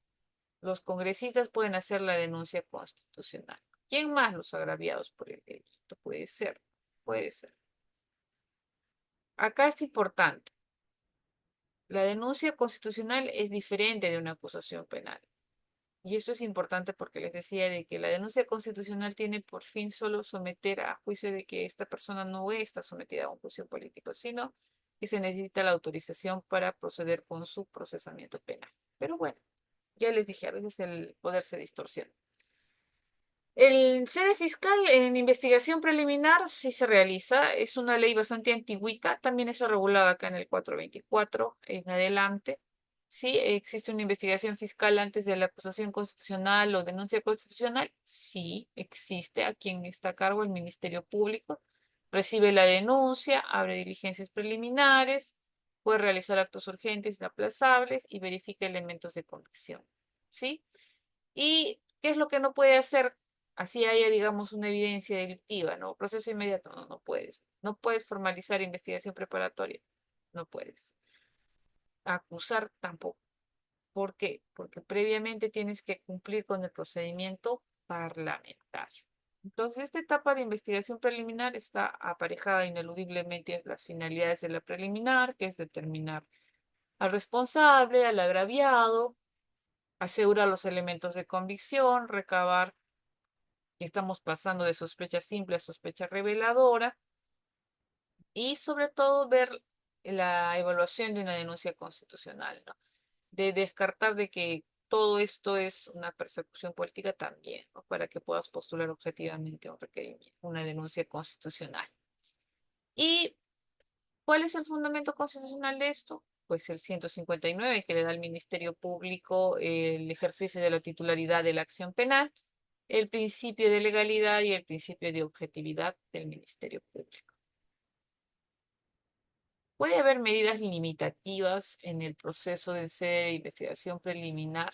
Los congresistas pueden hacer la denuncia constitucional. ¿Quién más? Los agraviados por el delito. Puede ser, puede ser. Acá es importante. La denuncia constitucional es diferente de una acusación penal. Y esto es importante porque les decía de que la denuncia constitucional tiene por fin solo someter a juicio de que esta persona no está sometida a un juicio político, sino que se necesita la autorización para proceder con su procesamiento penal. Pero bueno, ya les dije, a veces el poder se distorsiona. El sede fiscal en investigación preliminar sí se realiza, es una ley bastante antigüita, también está regulada acá en el 424 en adelante. Sí, existe una investigación fiscal antes de la acusación constitucional o denuncia constitucional. Sí, existe. A quien está a cargo el Ministerio Público. Recibe la denuncia, abre diligencias preliminares, puede realizar actos urgentes, inaplazables y verifica elementos de convicción. ¿Sí? ¿Y qué es lo que no puede hacer? Así haya, digamos, una evidencia delictiva, ¿no? Proceso inmediato, no, no puedes. No puedes formalizar investigación preparatoria, no puedes. Acusar tampoco. ¿Por qué? Porque previamente tienes que cumplir con el procedimiento parlamentario. Entonces, esta etapa de investigación preliminar está aparejada ineludiblemente a las finalidades de la preliminar, que es determinar al responsable, al agraviado, asegurar los elementos de convicción, recabar que estamos pasando de sospecha simple a sospecha reveladora y sobre todo ver la evaluación de una denuncia constitucional, ¿no? De descartar de que todo esto es una persecución política también, ¿no? Para que puedas postular objetivamente un requerimiento, una denuncia constitucional. ¿Y cuál es el fundamento constitucional de esto? Pues el 159 que le da al Ministerio Público el ejercicio de la titularidad de la acción penal, el principio de legalidad y el principio de objetividad del Ministerio Público. Puede haber medidas limitativas en el proceso de sede de investigación preliminar.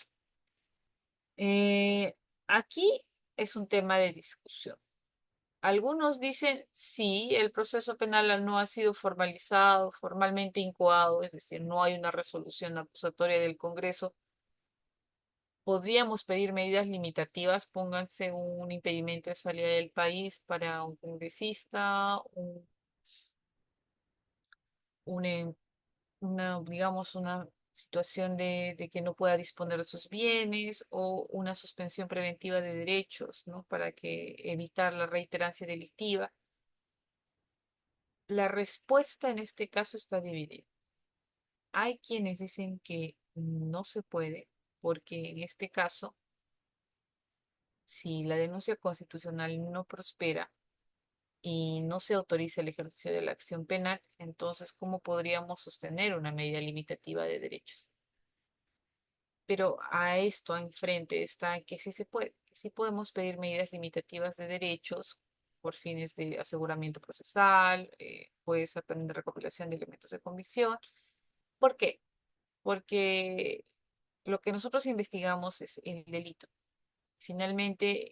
Eh, Aquí es un tema de discusión. Algunos dicen, sí, el proceso penal no ha sido formalizado, formalmente incoado, es decir, no hay una resolución acusatoria del Congreso. Podríamos pedir medidas limitativas, pónganse un impedimento de salida del país para un congresista, un, digamos, una situación de que no pueda disponer de sus bienes o una suspensión preventiva de derechos, ¿no? Para que evitar la reiterancia delictiva. La respuesta en este caso está dividida. Hay quienes dicen que no se puede, porque en este caso, si la denuncia constitucional no prospera y no se autoriza el ejercicio de la acción penal, entonces, ¿cómo podríamos sostener una medida limitativa de derechos? Pero a esto enfrente está que sí se puede, que sí podemos pedir medidas limitativas de derechos por fines de aseguramiento procesal, puedes aprender recopilación de elementos de convicción. ¿Por qué? Porque lo que nosotros investigamos es el delito. Finalmente,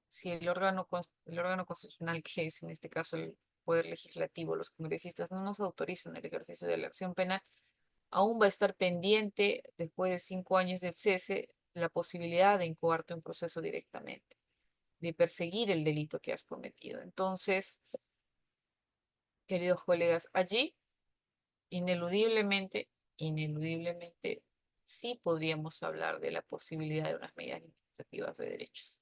si el órgano constitucional, que es en este caso el Poder Legislativo, los congresistas, no nos autorizan el ejercicio de la acción penal, aún va a estar pendiente, después de 5 años del cese, la posibilidad de incoarte un proceso directamente, de perseguir el delito que has cometido. Entonces, queridos colegas, allí, ineludiblemente, ineludiblemente, sí podríamos hablar de la posibilidad de unas medidas limitativas de derechos.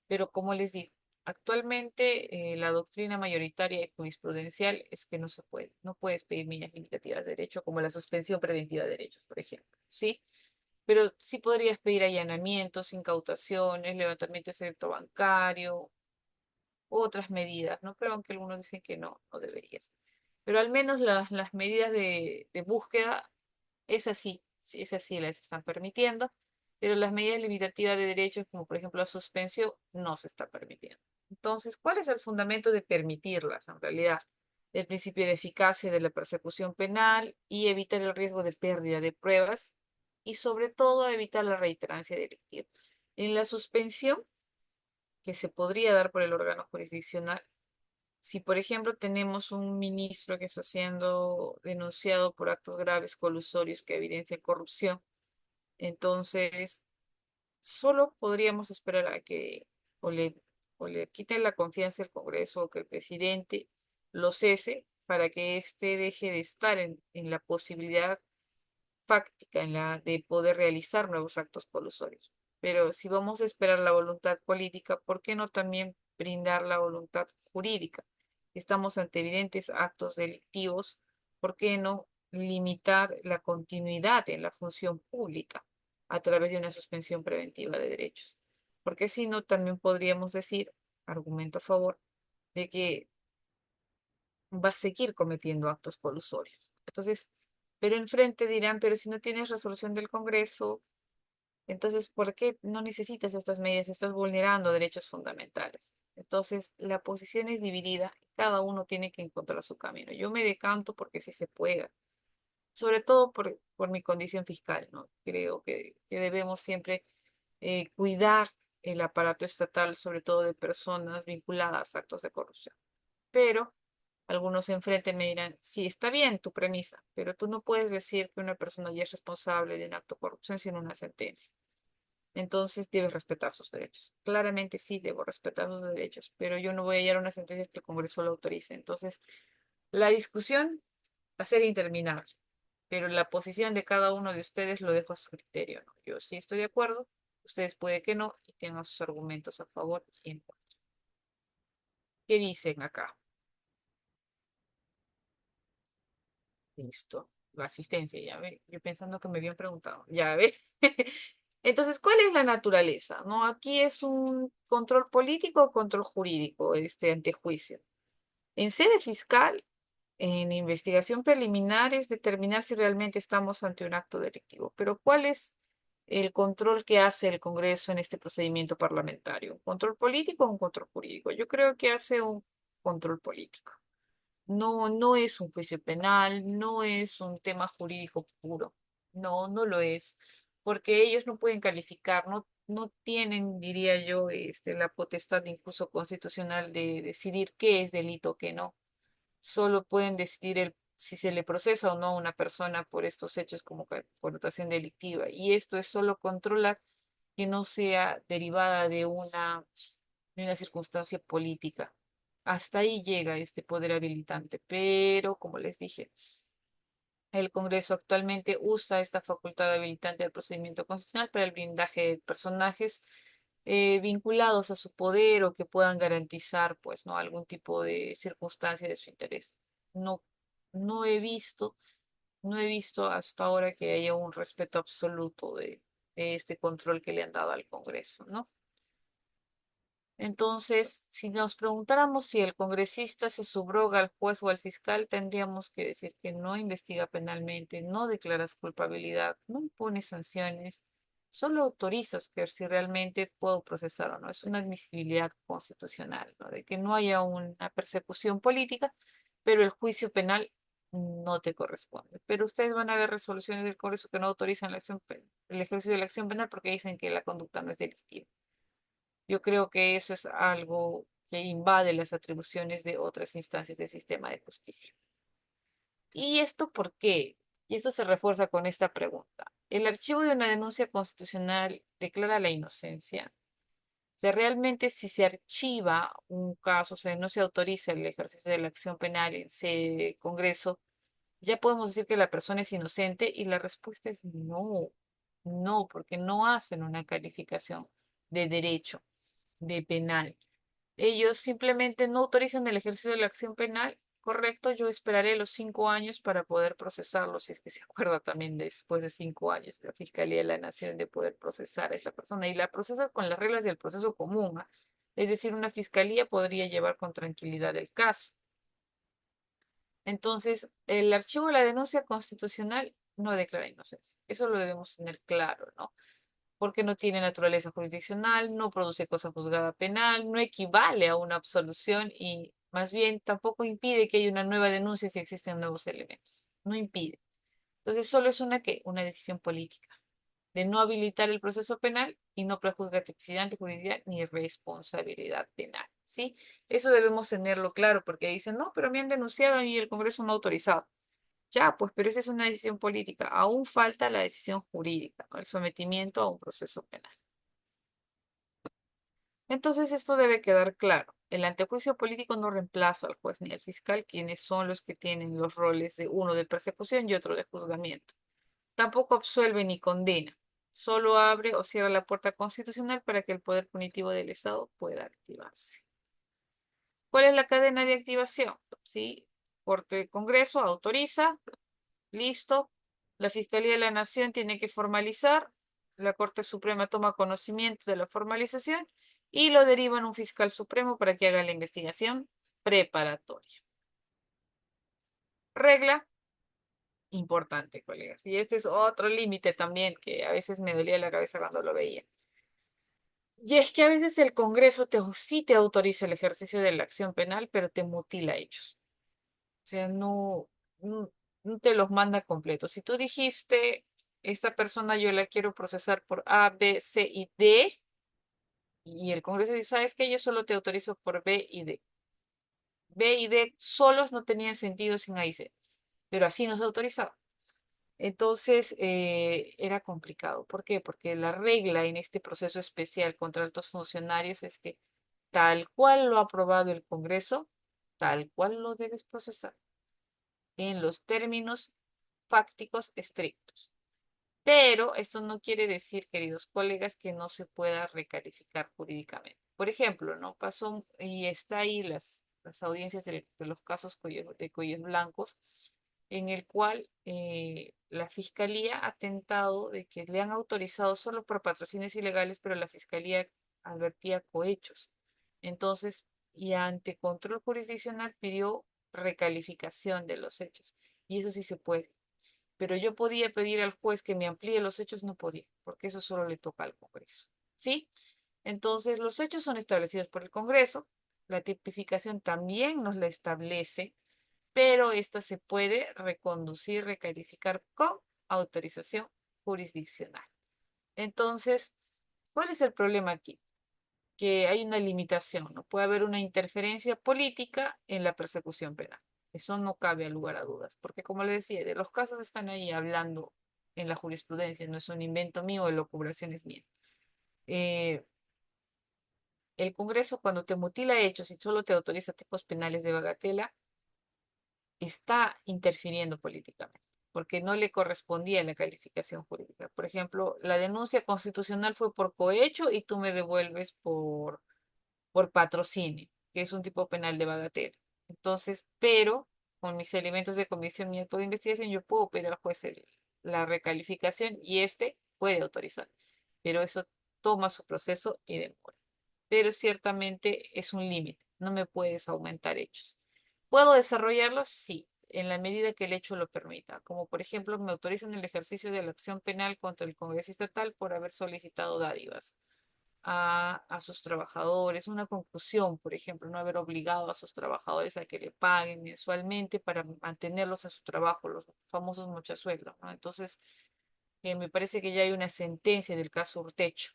Pero como les digo, Actualmente, la doctrina mayoritaria y jurisprudencial es que no se puede, no puedes pedir medidas limitativas de derecho como la suspensión preventiva de derechos, por ejemplo, ¿sí? Pero sí podrías pedir allanamientos, incautaciones, levantamiento de secreto bancario, otras medidas, ¿no? Pero aunque algunos dicen que no, no deberías. Pero al menos las medidas de búsqueda, esas sí las están permitiendo, pero las medidas limitativas de derechos, como por ejemplo la suspensión, no se está permitiendo. Entonces, ¿cuál es el fundamento de permitirlas en realidad? El principio de eficacia de la persecución penal y evitar el riesgo de pérdida de pruebas y sobre todo evitar la reiterancia delictiva. En la suspensión, que se podría dar por el órgano jurisdiccional, si, por ejemplo, tenemos un ministro que está siendo denunciado por actos graves colusorios que evidencian corrupción, entonces solo podríamos esperar a que o le, o le quiten la confianza al Congreso o que el presidente lo cese para que éste deje de estar en la posibilidad fáctica de poder realizar nuevos actos colusorios. Pero si vamos a esperar la voluntad política, ¿por qué no también brindar la voluntad jurídica? Estamos ante evidentes actos delictivos, ¿por qué no limitar la continuidad en la función pública a través de una suspensión preventiva de derechos? Porque si no, también podríamos decir, argumento a favor, de que va a seguir cometiendo actos colusorios. Entonces, pero enfrente dirán, pero si no tienes resolución del Congreso, entonces, ¿por qué no necesitas estas medidas? Estás vulnerando derechos fundamentales. Entonces, la posición es dividida, cada uno tiene que encontrar su camino. Yo me decanto porque sí se puede, sobre todo por mi condición fiscal, ¿no? Creo que debemos siempre cuidar el aparato estatal, sobre todo de personas vinculadas a actos de corrupción. Pero algunos enfrente me dirán, sí, está bien tu premisa, pero tú no puedes decir que una persona ya es responsable de un acto de corrupción sin una sentencia. Entonces debes respetar sus derechos. Claramente sí, debo respetar sus derechos, pero yo no voy a hallar una sentencia hasta que el Congreso lo autorice. Entonces, la discusión va a ser interminable, pero la posición de cada uno de ustedes lo dejo a su criterio, ¿no? Yo sí estoy de acuerdo, ustedes puede que no, y tengan sus argumentos a favor y en contra. ¿Qué dicen acá? Listo. La asistencia, ya ve. Yo pensando que me habían preguntado. Ya ve. Entonces, ¿cuál es la naturaleza? ¿No? Aquí es un control político o control jurídico, este antejuicio. En sede fiscal, en investigación preliminar es determinar si realmente estamos ante un acto delictivo. Pero ¿cuál es el control que hace el Congreso en este procedimiento parlamentario? ¿Un control político o un control jurídico? Yo creo que hace un control político. No, no es un juicio penal, no es un tema jurídico puro. No, no lo es, porque ellos no pueden calificar, no tienen, diría yo, la potestad incluso constitucional de decidir qué es delito, qué no. Solo pueden decidir si se le procesa o no a una persona por estos hechos como connotación delictiva. Y esto es solo controlar que no sea derivada de una circunstancia política. Hasta ahí llega este poder habilitante, pero como les dije, el Congreso actualmente usa esta facultad habilitante del procedimiento constitucional para el blindaje de personajes vinculados a su poder o que puedan garantizar, pues, ¿no? Algún tipo de circunstancia de su interés. No, no he visto, no he visto hasta ahora que haya un respeto absoluto de este control que le han dado al Congreso, ¿no? Entonces, si nos preguntáramos si el congresista se subroga al juez o al fiscal, tendríamos que decir que no investiga penalmente, no declaras culpabilidad, no impone sanciones, solo autorizas que si realmente puedo procesar o no. Es una admisibilidad constitucional, ¿no? De que no haya una persecución política, pero el juicio penal no te corresponde. Pero ustedes van a ver resoluciones del Congreso que no autorizan el ejercicio de la acción penal porque dicen que la conducta no es delictiva. Yo creo que eso es algo que invade las atribuciones de otras instancias del sistema de justicia. ¿Y esto por qué? Y esto se refuerza con esta pregunta. ¿El archivo de una denuncia constitucional declara la inocencia? O sea, realmente si se archiva un caso, o sea, no se autoriza el ejercicio de la acción penal en ese Congreso, ya podemos decir que la persona es inocente y la respuesta es no, no, porque no hacen una calificación de derecho, de penal. Ellos simplemente no autorizan el ejercicio de la acción penal. Correcto, yo esperaré los 5 años para poder procesarlo, si es que se acuerda también después de 5 años la Fiscalía de la Nación de poder procesar a esta persona y la procesa con las reglas del proceso común, ¿ah? Es decir, una fiscalía podría llevar con tranquilidad el caso. Entonces, el archivo de la denuncia constitucional no declara inocencia. Eso lo debemos tener claro, ¿no? Porque no tiene naturaleza jurisdiccional, no produce cosa juzgada penal, no equivale a una absolución y más bien tampoco impide que haya una nueva denuncia si existen nuevos elementos. No impide. Entonces, solo es una decisión política de no habilitar el proceso penal y no prejuzga tipicidad, antijuridad ni responsabilidad penal, ¿sí? Eso debemos tenerlo claro porque dicen, no, pero me han denunciado y el Congreso no ha autorizado. Ya, pues, pero esa es una decisión política. Aún falta la decisión jurídica, ¿no? El sometimiento a un proceso penal. Entonces, esto debe quedar claro. El antejuicio político no reemplaza al juez ni al fiscal, quienes son los que tienen los roles de uno de persecución y otro de juzgamiento. Tampoco absuelve ni condena. Solo abre o cierra la puerta constitucional para que el poder punitivo del Estado pueda activarse. ¿Cuál es la cadena de activación? ¿Sí? Corte Congreso autoriza, listo. La Fiscalía de la Nación tiene que formalizar. La Corte Suprema toma conocimiento de la formalización y lo deriva en un fiscal supremo para que haga la investigación preparatoria. Regla importante, colegas. Y este es otro límite también que a veces me dolía la cabeza cuando lo veía. Y es que a veces el Congreso sí te autoriza el ejercicio de la acción penal, pero te mutila ellos. O sea, no, no te los manda completos. Si tú dijiste, esta persona yo la quiero procesar por A, B, C y D, y el Congreso dice, ¿sabes qué? Yo solo te autorizo por B y D. B y D solos no tenían sentido sin A y C, pero así nos autorizaba. Entonces, era complicado. ¿Por qué? Porque la regla en este proceso especial contra altos funcionarios es que tal cual lo ha aprobado el Congreso, tal cual lo debes procesar en los términos fácticos estrictos. Pero esto no quiere decir, queridos colegas, que no se pueda recalificar jurídicamente. Por ejemplo, ¿no? Pasó y está ahí las audiencias de los casos de cuellos blancos, en el cual la fiscalía ha tentado de que le han autorizado solo por patrocinios ilegales, pero la fiscalía advertía cohechos. Entonces, y ante control jurisdiccional pidió recalificación de los hechos. Y eso sí se puede. Pero yo podía pedir al juez que me amplíe los hechos, no podía, porque eso solo le toca al Congreso. ¿Sí? Entonces, los hechos son establecidos por el Congreso, la tipificación también nos la establece, pero esta se puede reconducir, recalificar con autorización jurisdiccional. Entonces, ¿cuál es el problema aquí? Que hay una limitación, ¿no? Puede haber una interferencia política en la persecución penal. Eso no cabe a lugar a dudas, porque como le decía, de los casos están ahí hablando en la jurisprudencia, no es un invento mío, elucubraciones mías. Eh, el Congreso, cuando te mutila hechos y solo te autoriza tipos penales de bagatela, está interfiriendo políticamente, porque no le correspondía la calificación jurídica. Por ejemplo, la denuncia constitucional fue por cohecho y tú me devuelves por patrocinio, que es un tipo penal de bagatela. Entonces, pero con mis elementos de comisión y acto de investigación, yo puedo pedir al juez la recalificación y este puede autorizar. Pero eso toma su proceso y demora. Pero ciertamente es un límite. No me puedes aumentar hechos. ¿Puedo desarrollarlos? Sí, en la medida que el hecho lo permita. Como por ejemplo, me autorizan el ejercicio de la acción penal contra el congresista tal por haber solicitado dádivas a sus trabajadores, una conclusión, por ejemplo, no haber obligado a sus trabajadores a que le paguen mensualmente para mantenerlos en su trabajo, los famosos mochasueldos, ¿no? Entonces, me parece que ya hay una sentencia del caso Urtecho.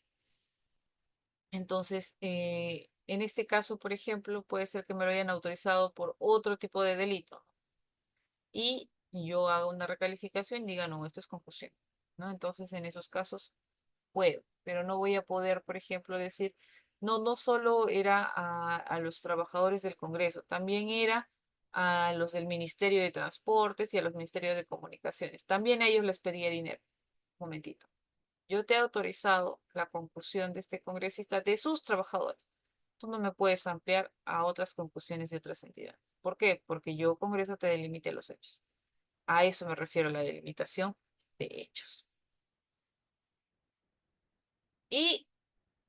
Entonces, en este caso, por ejemplo, puede ser que me lo hayan autorizado por otro tipo de delito y yo hago una recalificación y diga, no, esto es confusión, ¿no? Entonces, en esos casos puedo, pero no voy a poder, por ejemplo, decir, no, no solo era a los trabajadores del Congreso, también era a los del Ministerio de Transportes y a los Ministerios de Comunicaciones. También a ellos les pedía dinero. Un momentito. Yo te he autorizado la concusión de este congresista de sus trabajadores. tú no me puedes ampliar a otras conclusiones de otras entidades. ¿Por qué? Porque yo, Congreso, te delimite los hechos. A eso me refiero la delimitación de hechos. Y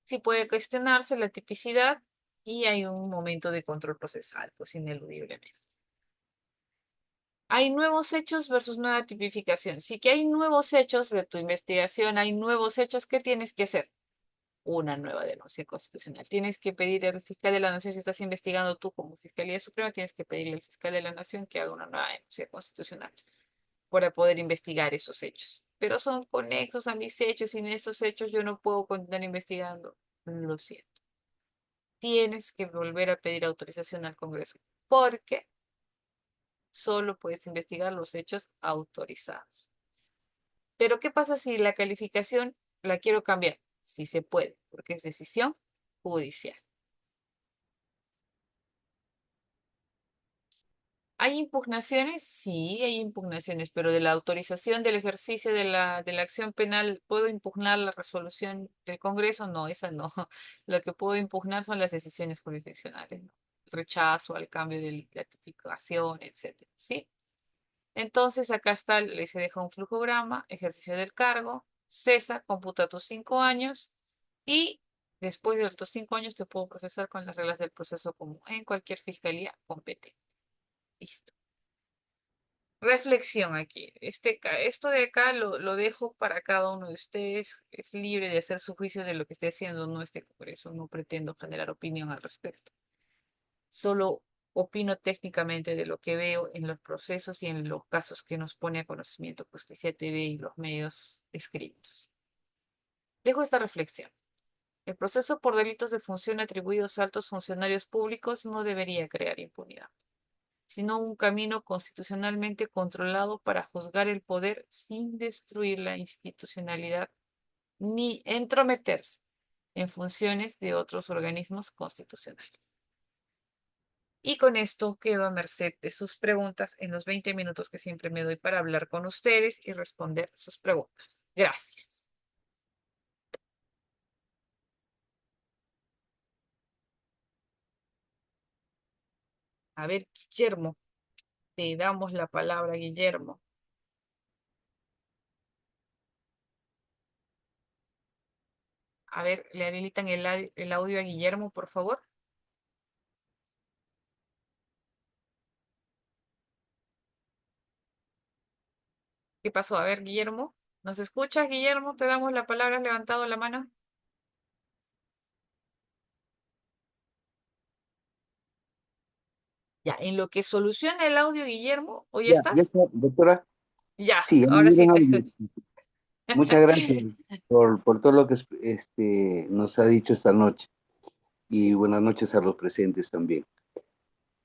si puede cuestionarse la tipicidad y hay un momento de control procesal, pues ineludiblemente. Hay nuevos hechos versus nueva tipificación. Sí que hay nuevos hechos de tu investigación, hay nuevos hechos que tienes que hacer. Una nueva denuncia constitucional. Tienes que pedir al fiscal de la Nación, si estás investigando tú como Fiscalía Suprema, tienes que pedirle al fiscal de la Nación que haga una nueva denuncia constitucional para poder investigar esos hechos. Pero son conexos a mis hechos y en esos hechos yo no puedo continuar investigando. Lo siento. Tienes que volver a pedir autorización al Congreso porque solo puedes investigar los hechos autorizados. Pero ¿qué pasa si la calificación la quiero cambiar? Sí se puede, porque es decisión judicial. ¿Hay impugnaciones? Sí, hay impugnaciones, pero de la autorización del ejercicio de la acción penal, ¿puedo impugnar la resolución del Congreso? No, esa no. Lo que puedo impugnar son las decisiones jurisdiccionales, ¿no? Rechazo al cambio de gratificación, etcétera. ¿Sí? Entonces, acá está, le se deja un flujograma, ejercicio del cargo, cesa, computa tus 5 años y después de los 5 años te puedo procesar con las reglas del proceso común en cualquier fiscalía competente. Listo. Reflexión aquí. Esto de acá lo dejo para cada uno de ustedes. Es libre de hacer su juicio de lo que esté haciendo no este Congreso. No pretendo generar opinión al respecto. Solo opino técnicamente de lo que veo en los procesos y en los casos que nos pone a conocimiento Justicia TV y los medios escritos. Dejo esta reflexión. El proceso por delitos de función atribuidos a altos funcionarios públicos no debería crear impunidad, sino un camino constitucionalmente controlado para juzgar el poder sin destruir la institucionalidad ni entrometerse en funciones de otros organismos constitucionales. Y con esto quedo a merced de sus preguntas en los 20 minutos que siempre me doy para hablar con ustedes y responder sus preguntas. Gracias. A ver, Guillermo, te damos la palabra, Guillermo. A ver, le habilitan el audio a Guillermo, por favor. ¿Qué pasó? A ver, Guillermo, ¿nos escuchas, Guillermo? Te damos la palabra, has levantado la mano. Ya, en lo que soluciona el audio, Guillermo, ¿o ya Ya estás? está, doctora. Ya, Sí, ahora sí te muchas gracias por todo lo que nos ha dicho esta noche y buenas noches a los presentes también.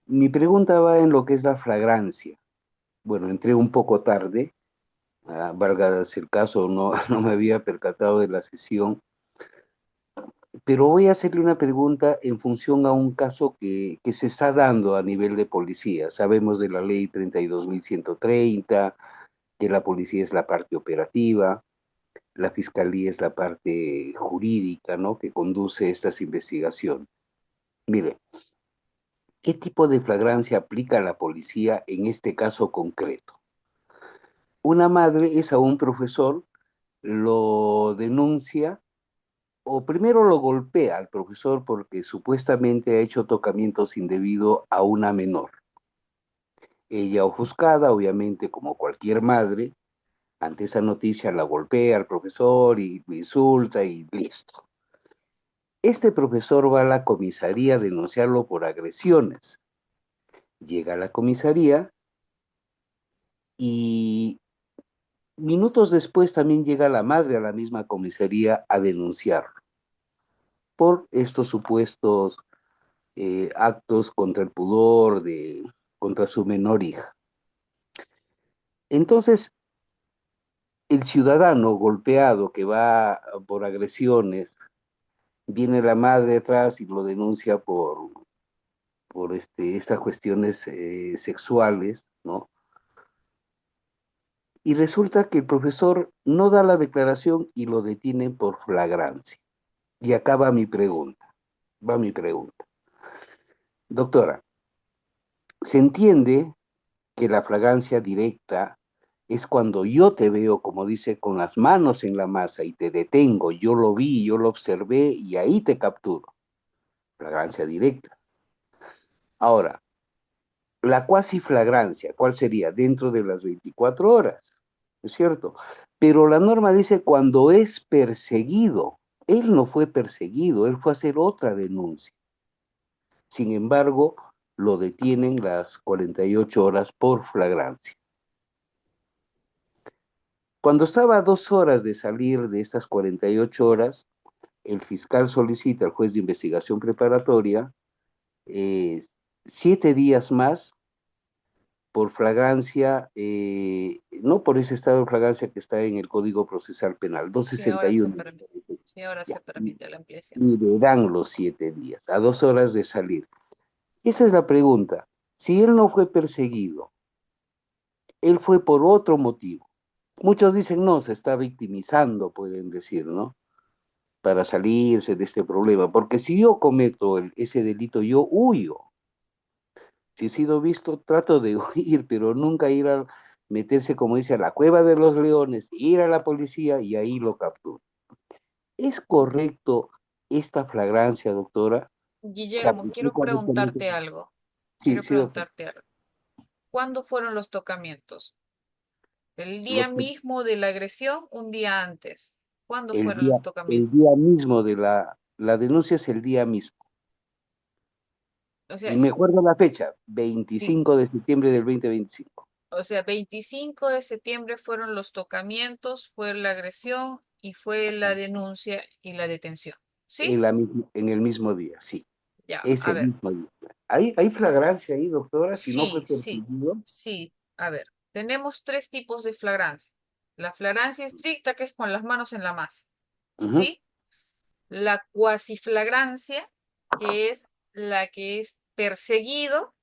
Mi pregunta va en lo que es la flagrancia. Bueno, entré un poco tarde, valga el caso, no, no me había percatado de la sesión, pero voy a hacerle una pregunta en función a un caso que se está dando a nivel de policía. Sabemos de la ley 32.130, que la policía es la parte operativa. La fiscalía es la parte jurídica, ¿no? Que conduce estas investigaciones. Mire, ¿qué tipo de flagrancia aplica la policía en este caso concreto? Una madre es a un profesor, lo denuncia o primero lo golpea al profesor porque supuestamente ha hecho tocamientos indebidos a una menor. Ella ofuscada, obviamente como cualquier madre, ante esa noticia la golpea al profesor y lo insulta y listo. Este profesor va a la comisaría a denunciarlo por agresiones. Llega a la comisaría y minutos después también llega la madre a la misma comisaría a denunciarlo por estos supuestos actos contra el pudor contra su menor hija. Entonces, el ciudadano golpeado que va por agresiones, viene la madre detrás y lo denuncia por estas cuestiones sexuales, ¿no? Y resulta que el profesor no da la declaración y lo detienen por flagrancia. Y acaba mi pregunta. va mi pregunta. Doctora, ¿se entiende que la flagrancia directa es cuando yo te veo, como dice, con las manos en la masa y te detengo, yo lo vi, yo lo observé y ahí te capturo? Flagrancia directa. Ahora, la cuasi flagrancia, ¿cuál sería? Dentro de las 24 horas, ¿es cierto? Pero la norma dice cuando es perseguido. Él no fue perseguido, él fue a hacer otra denuncia. Sin embargo, lo detienen las 48 horas por flagrancia. Cuando estaba a 2 horas de salir de estas 48 horas, el fiscal solicita al juez de investigación preparatoria eh, 7 días más por flagrancia, no por ese estado de flagrancia que está en el Código Procesal Penal, Sí, ahora se 261. permite. Sí, ahora Ya, se permite la ampliación. y le dan los 7 días, a 2 horas de salir. Esa es la pregunta. Si él no fue perseguido, él fue por otro motivo. Muchos dicen, no, se está victimizando, pueden decir, ¿no? Para salirse de este problema. Porque si yo cometo ese delito, yo huyo. Si he sido visto, trato de huir, pero nunca ir a meterse, como dice, a la cueva de los leones, ir a la policía y ahí lo captura. ¿Es correcto esta flagrancia, doctora? ¿Se Guillermo, aplicó quiero correctamente? preguntarte algo. Sí, Quiero sí, doctor. preguntarte algo. ¿Cuándo fueron los tocamientos? ¿El Lo día que- mismo de la agresión? ¿Un día antes? ¿Cuándo el fueron día, los el tocamientos? día mismo de la denuncia es el día mismo. O sea, Y me acuerdo la fecha, sí, 25 de septiembre del 2025. o sea, 25 de septiembre fueron los tocamientos, fue la agresión y fue la denuncia y la detención. ¿Sí? En el mismo día, sí. Ya, Es a el ver. mismo día. ¿Hay flagrancia ahí, doctora, si no fue Sí, sí, perseguido? sí. A ver, tenemos tres tipos de flagrancia. La flagrancia estricta, que es con las manos en la masa. Ujú. ¿Sí? La cuasiflagrancia, que es la que es perseguido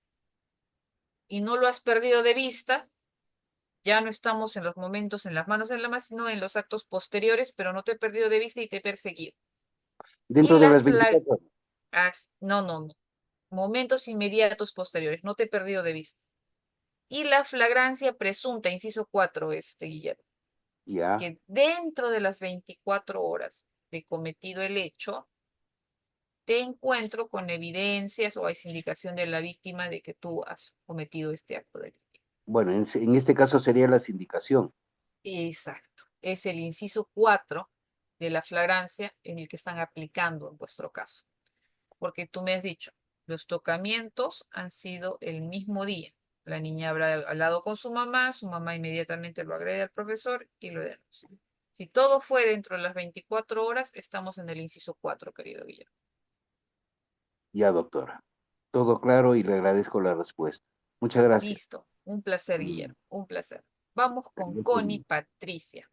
y no lo has perdido de vista. Ya no estamos en los momentos en las manos en la masa, sino en los actos posteriores, pero no te he perdido de vista y te he perseguido. Y Dentro de la las flag... 24 horas. No, no, no. Momentos inmediatos posteriores, no te he perdido de vista. Y la flagrancia presunta, inciso 4, Guillermo, Ya. que dentro de las 24 horas de cometido el hecho, te encuentro con evidencias o hay indicación de la víctima de que tú has cometido este acto delictivo. Bueno, en este caso sería la sindicación. Exacto. Es el inciso 4 de la flagrancia en el que están aplicando en vuestro caso. Porque tú me has dicho, los tocamientos han sido el mismo día. La niña habrá hablado con su mamá inmediatamente lo agrede al profesor y lo denuncia. Si todo fue dentro de las 24 horas, estamos en el inciso 4, querido Guillermo. Ya, doctora. Todo claro y le agradezco la respuesta. Muchas gracias. Listo. Un placer, Mm, Guillermo. Un placer. Vamos con Dios te Connie bendiga. Patricia.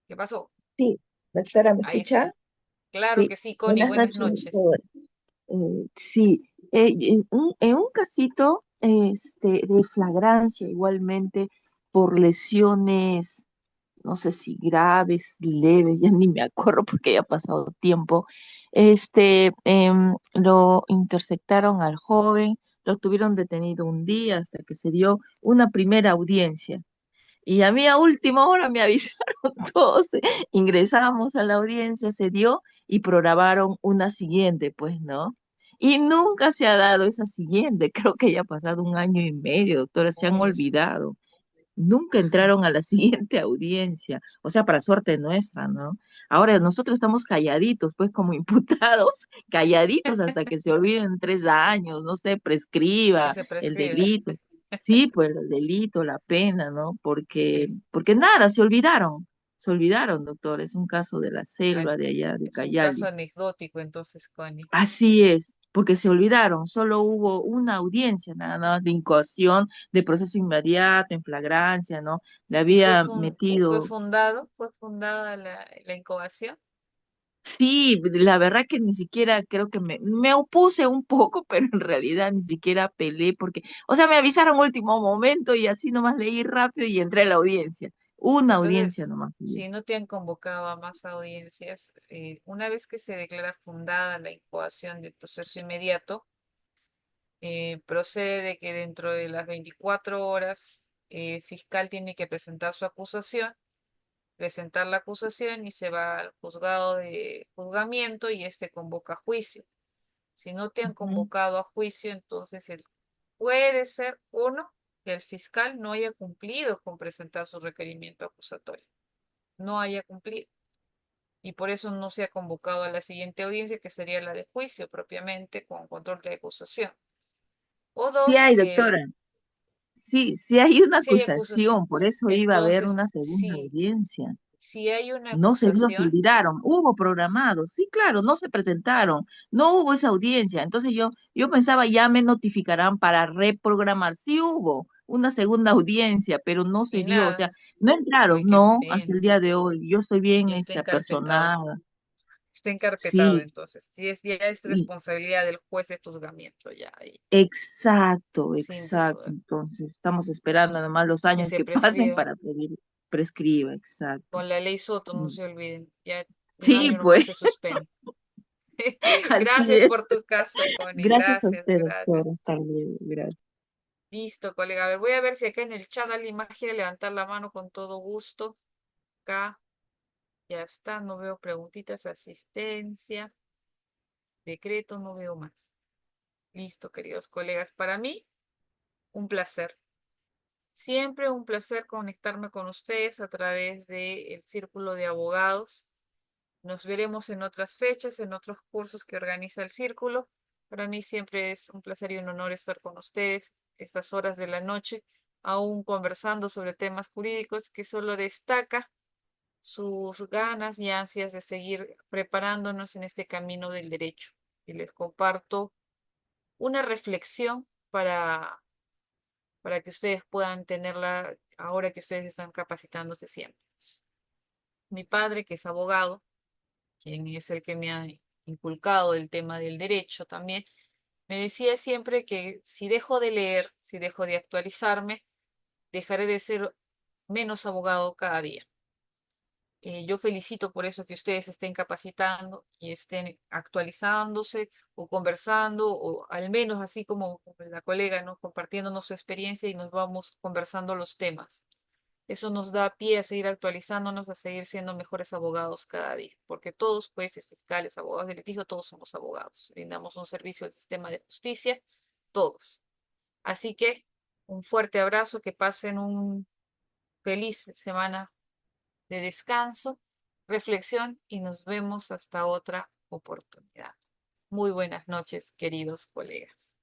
¿Qué pasó? Sí, doctora, ¿me Ahí está. escucha? Claro Sí, que sí, Connie. buenas Buenas noches, noches. doctor. Sí, en un casito de flagrancia, igualmente por lesiones, no sé si graves, leves, ya ni me acuerdo porque ya ha pasado tiempo, lo interceptaron al joven, lo tuvieron detenido un día hasta que se dio una primera audiencia. Y a mí a última hora me avisaron todos, ingresamos a la audiencia, se dio y programaron una siguiente, pues, ¿no? Y nunca se ha dado esa siguiente, creo que ya ha pasado un año y medio, doctora, se han Uy, eso. olvidado. Nunca entraron a la siguiente audiencia, o sea, para suerte nuestra, ¿no? Ahora nosotros estamos calladitos, pues como imputados, calladitos hasta que se olviden 3 años, no sé, Que prescriba se el prescribe. delito. Sí, pues el delito, la pena, ¿no? Porque nada, se olvidaron, doctor, es un caso de la Ay, selva de allá, de es un caso Cayali. anecdótico, entonces, Connie. Así es, porque se olvidaron, solo hubo una audiencia nada más de incoación de proceso inmediato, en flagrancia, ¿no? Le ¿Y había metido, fue fundada la incubación? sí, la verdad que ni siquiera creo que me opuse un poco, pero en realidad ni siquiera peleé porque, o sea, me avisaron último momento y así nomás leí rápido y entré a la audiencia. Una audiencia Entonces, nomás. si no te han convocado a más audiencias, una vez que se declara fundada la incoación del proceso inmediato, procede de que dentro de las 24 horas, fiscal tiene que presentar su acusación, presentar la acusación y se va al juzgado de juzgamiento y este convoca a juicio. Si no te han Ujú. convocado a juicio, entonces puede ser uno que el fiscal no haya cumplido con presentar su requerimiento acusatorio, no haya cumplido. Y por eso no se ha convocado a la siguiente audiencia, que sería la de juicio propiamente, con control de acusación. O Sí dos, hay, que doctora. Sí, sí hay una si hay acusación. acusación, por eso iba a haber Entonces, una segunda audiencia. si hay una No se dio, se acusación, olvidaron, hubo programado, sí, claro, no se presentaron, no hubo esa audiencia. Entonces yo pensaba ya me notificarán para reprogramar. Sí hubo una segunda audiencia, pero no se y dio, o nada, sea, no entraron, uy, qué no, hasta pena, el día de hoy. Yo estoy bien ya está encarpetado. personada, Está encarpetado sí, entonces. Si es, ya es y responsabilidad del juez de juzgamiento, ya ahí, exacto, sin exacto. duda. Entonces, estamos esperando además los Que años se que pasen prescriba. para pedir, prescriba, exacto. Con la ley Soto, no Mm. se olviden. Ya un Sí, año nomás pues, se suspende. así Gracias es. por tu caso, Connie. Gracias a Gracias, usted, gracias. doctor. Hasta luego. Gracias. Listo, colega. A ver, voy a ver si acá en el chat alguien más quiere levantar la mano con todo gusto. Acá ya está, no veo preguntitas, asistencia, decreto, no veo más. Listo, queridos colegas. Para mí, un placer. Siempre un placer conectarme con ustedes a través del Círculo de Abogados. Nos veremos en otras fechas, en otros cursos que organiza el Círculo. Para mí siempre es un placer y un honor estar con ustedes estas horas de la noche, aún conversando sobre temas jurídicos que solo destaca sus ganas y ansias de seguir preparándonos en este camino del derecho. Y les comparto una reflexión para que ustedes puedan tenerla ahora que ustedes están capacitándose siempre. Mi padre, que es abogado, quien es el que me ha inculcado el tema del derecho también, me decía siempre que si dejo de leer, si dejo de actualizarme, dejaré de ser menos abogado cada día. Yo felicito por eso que ustedes estén capacitando y estén actualizándose o conversando, o al menos así como la colega, ¿no? Compartiéndonos su experiencia y nos vamos conversando los temas. Eso nos da pie a seguir actualizándonos, a seguir siendo mejores abogados cada día, porque todos, jueces, fiscales, abogados de litigio, todos somos abogados. Brindamos un servicio al sistema de justicia, todos. Así que un fuerte abrazo, que pasen un feliz semana de descanso, reflexión y nos vemos hasta otra oportunidad. Muy buenas noches, queridos colegas.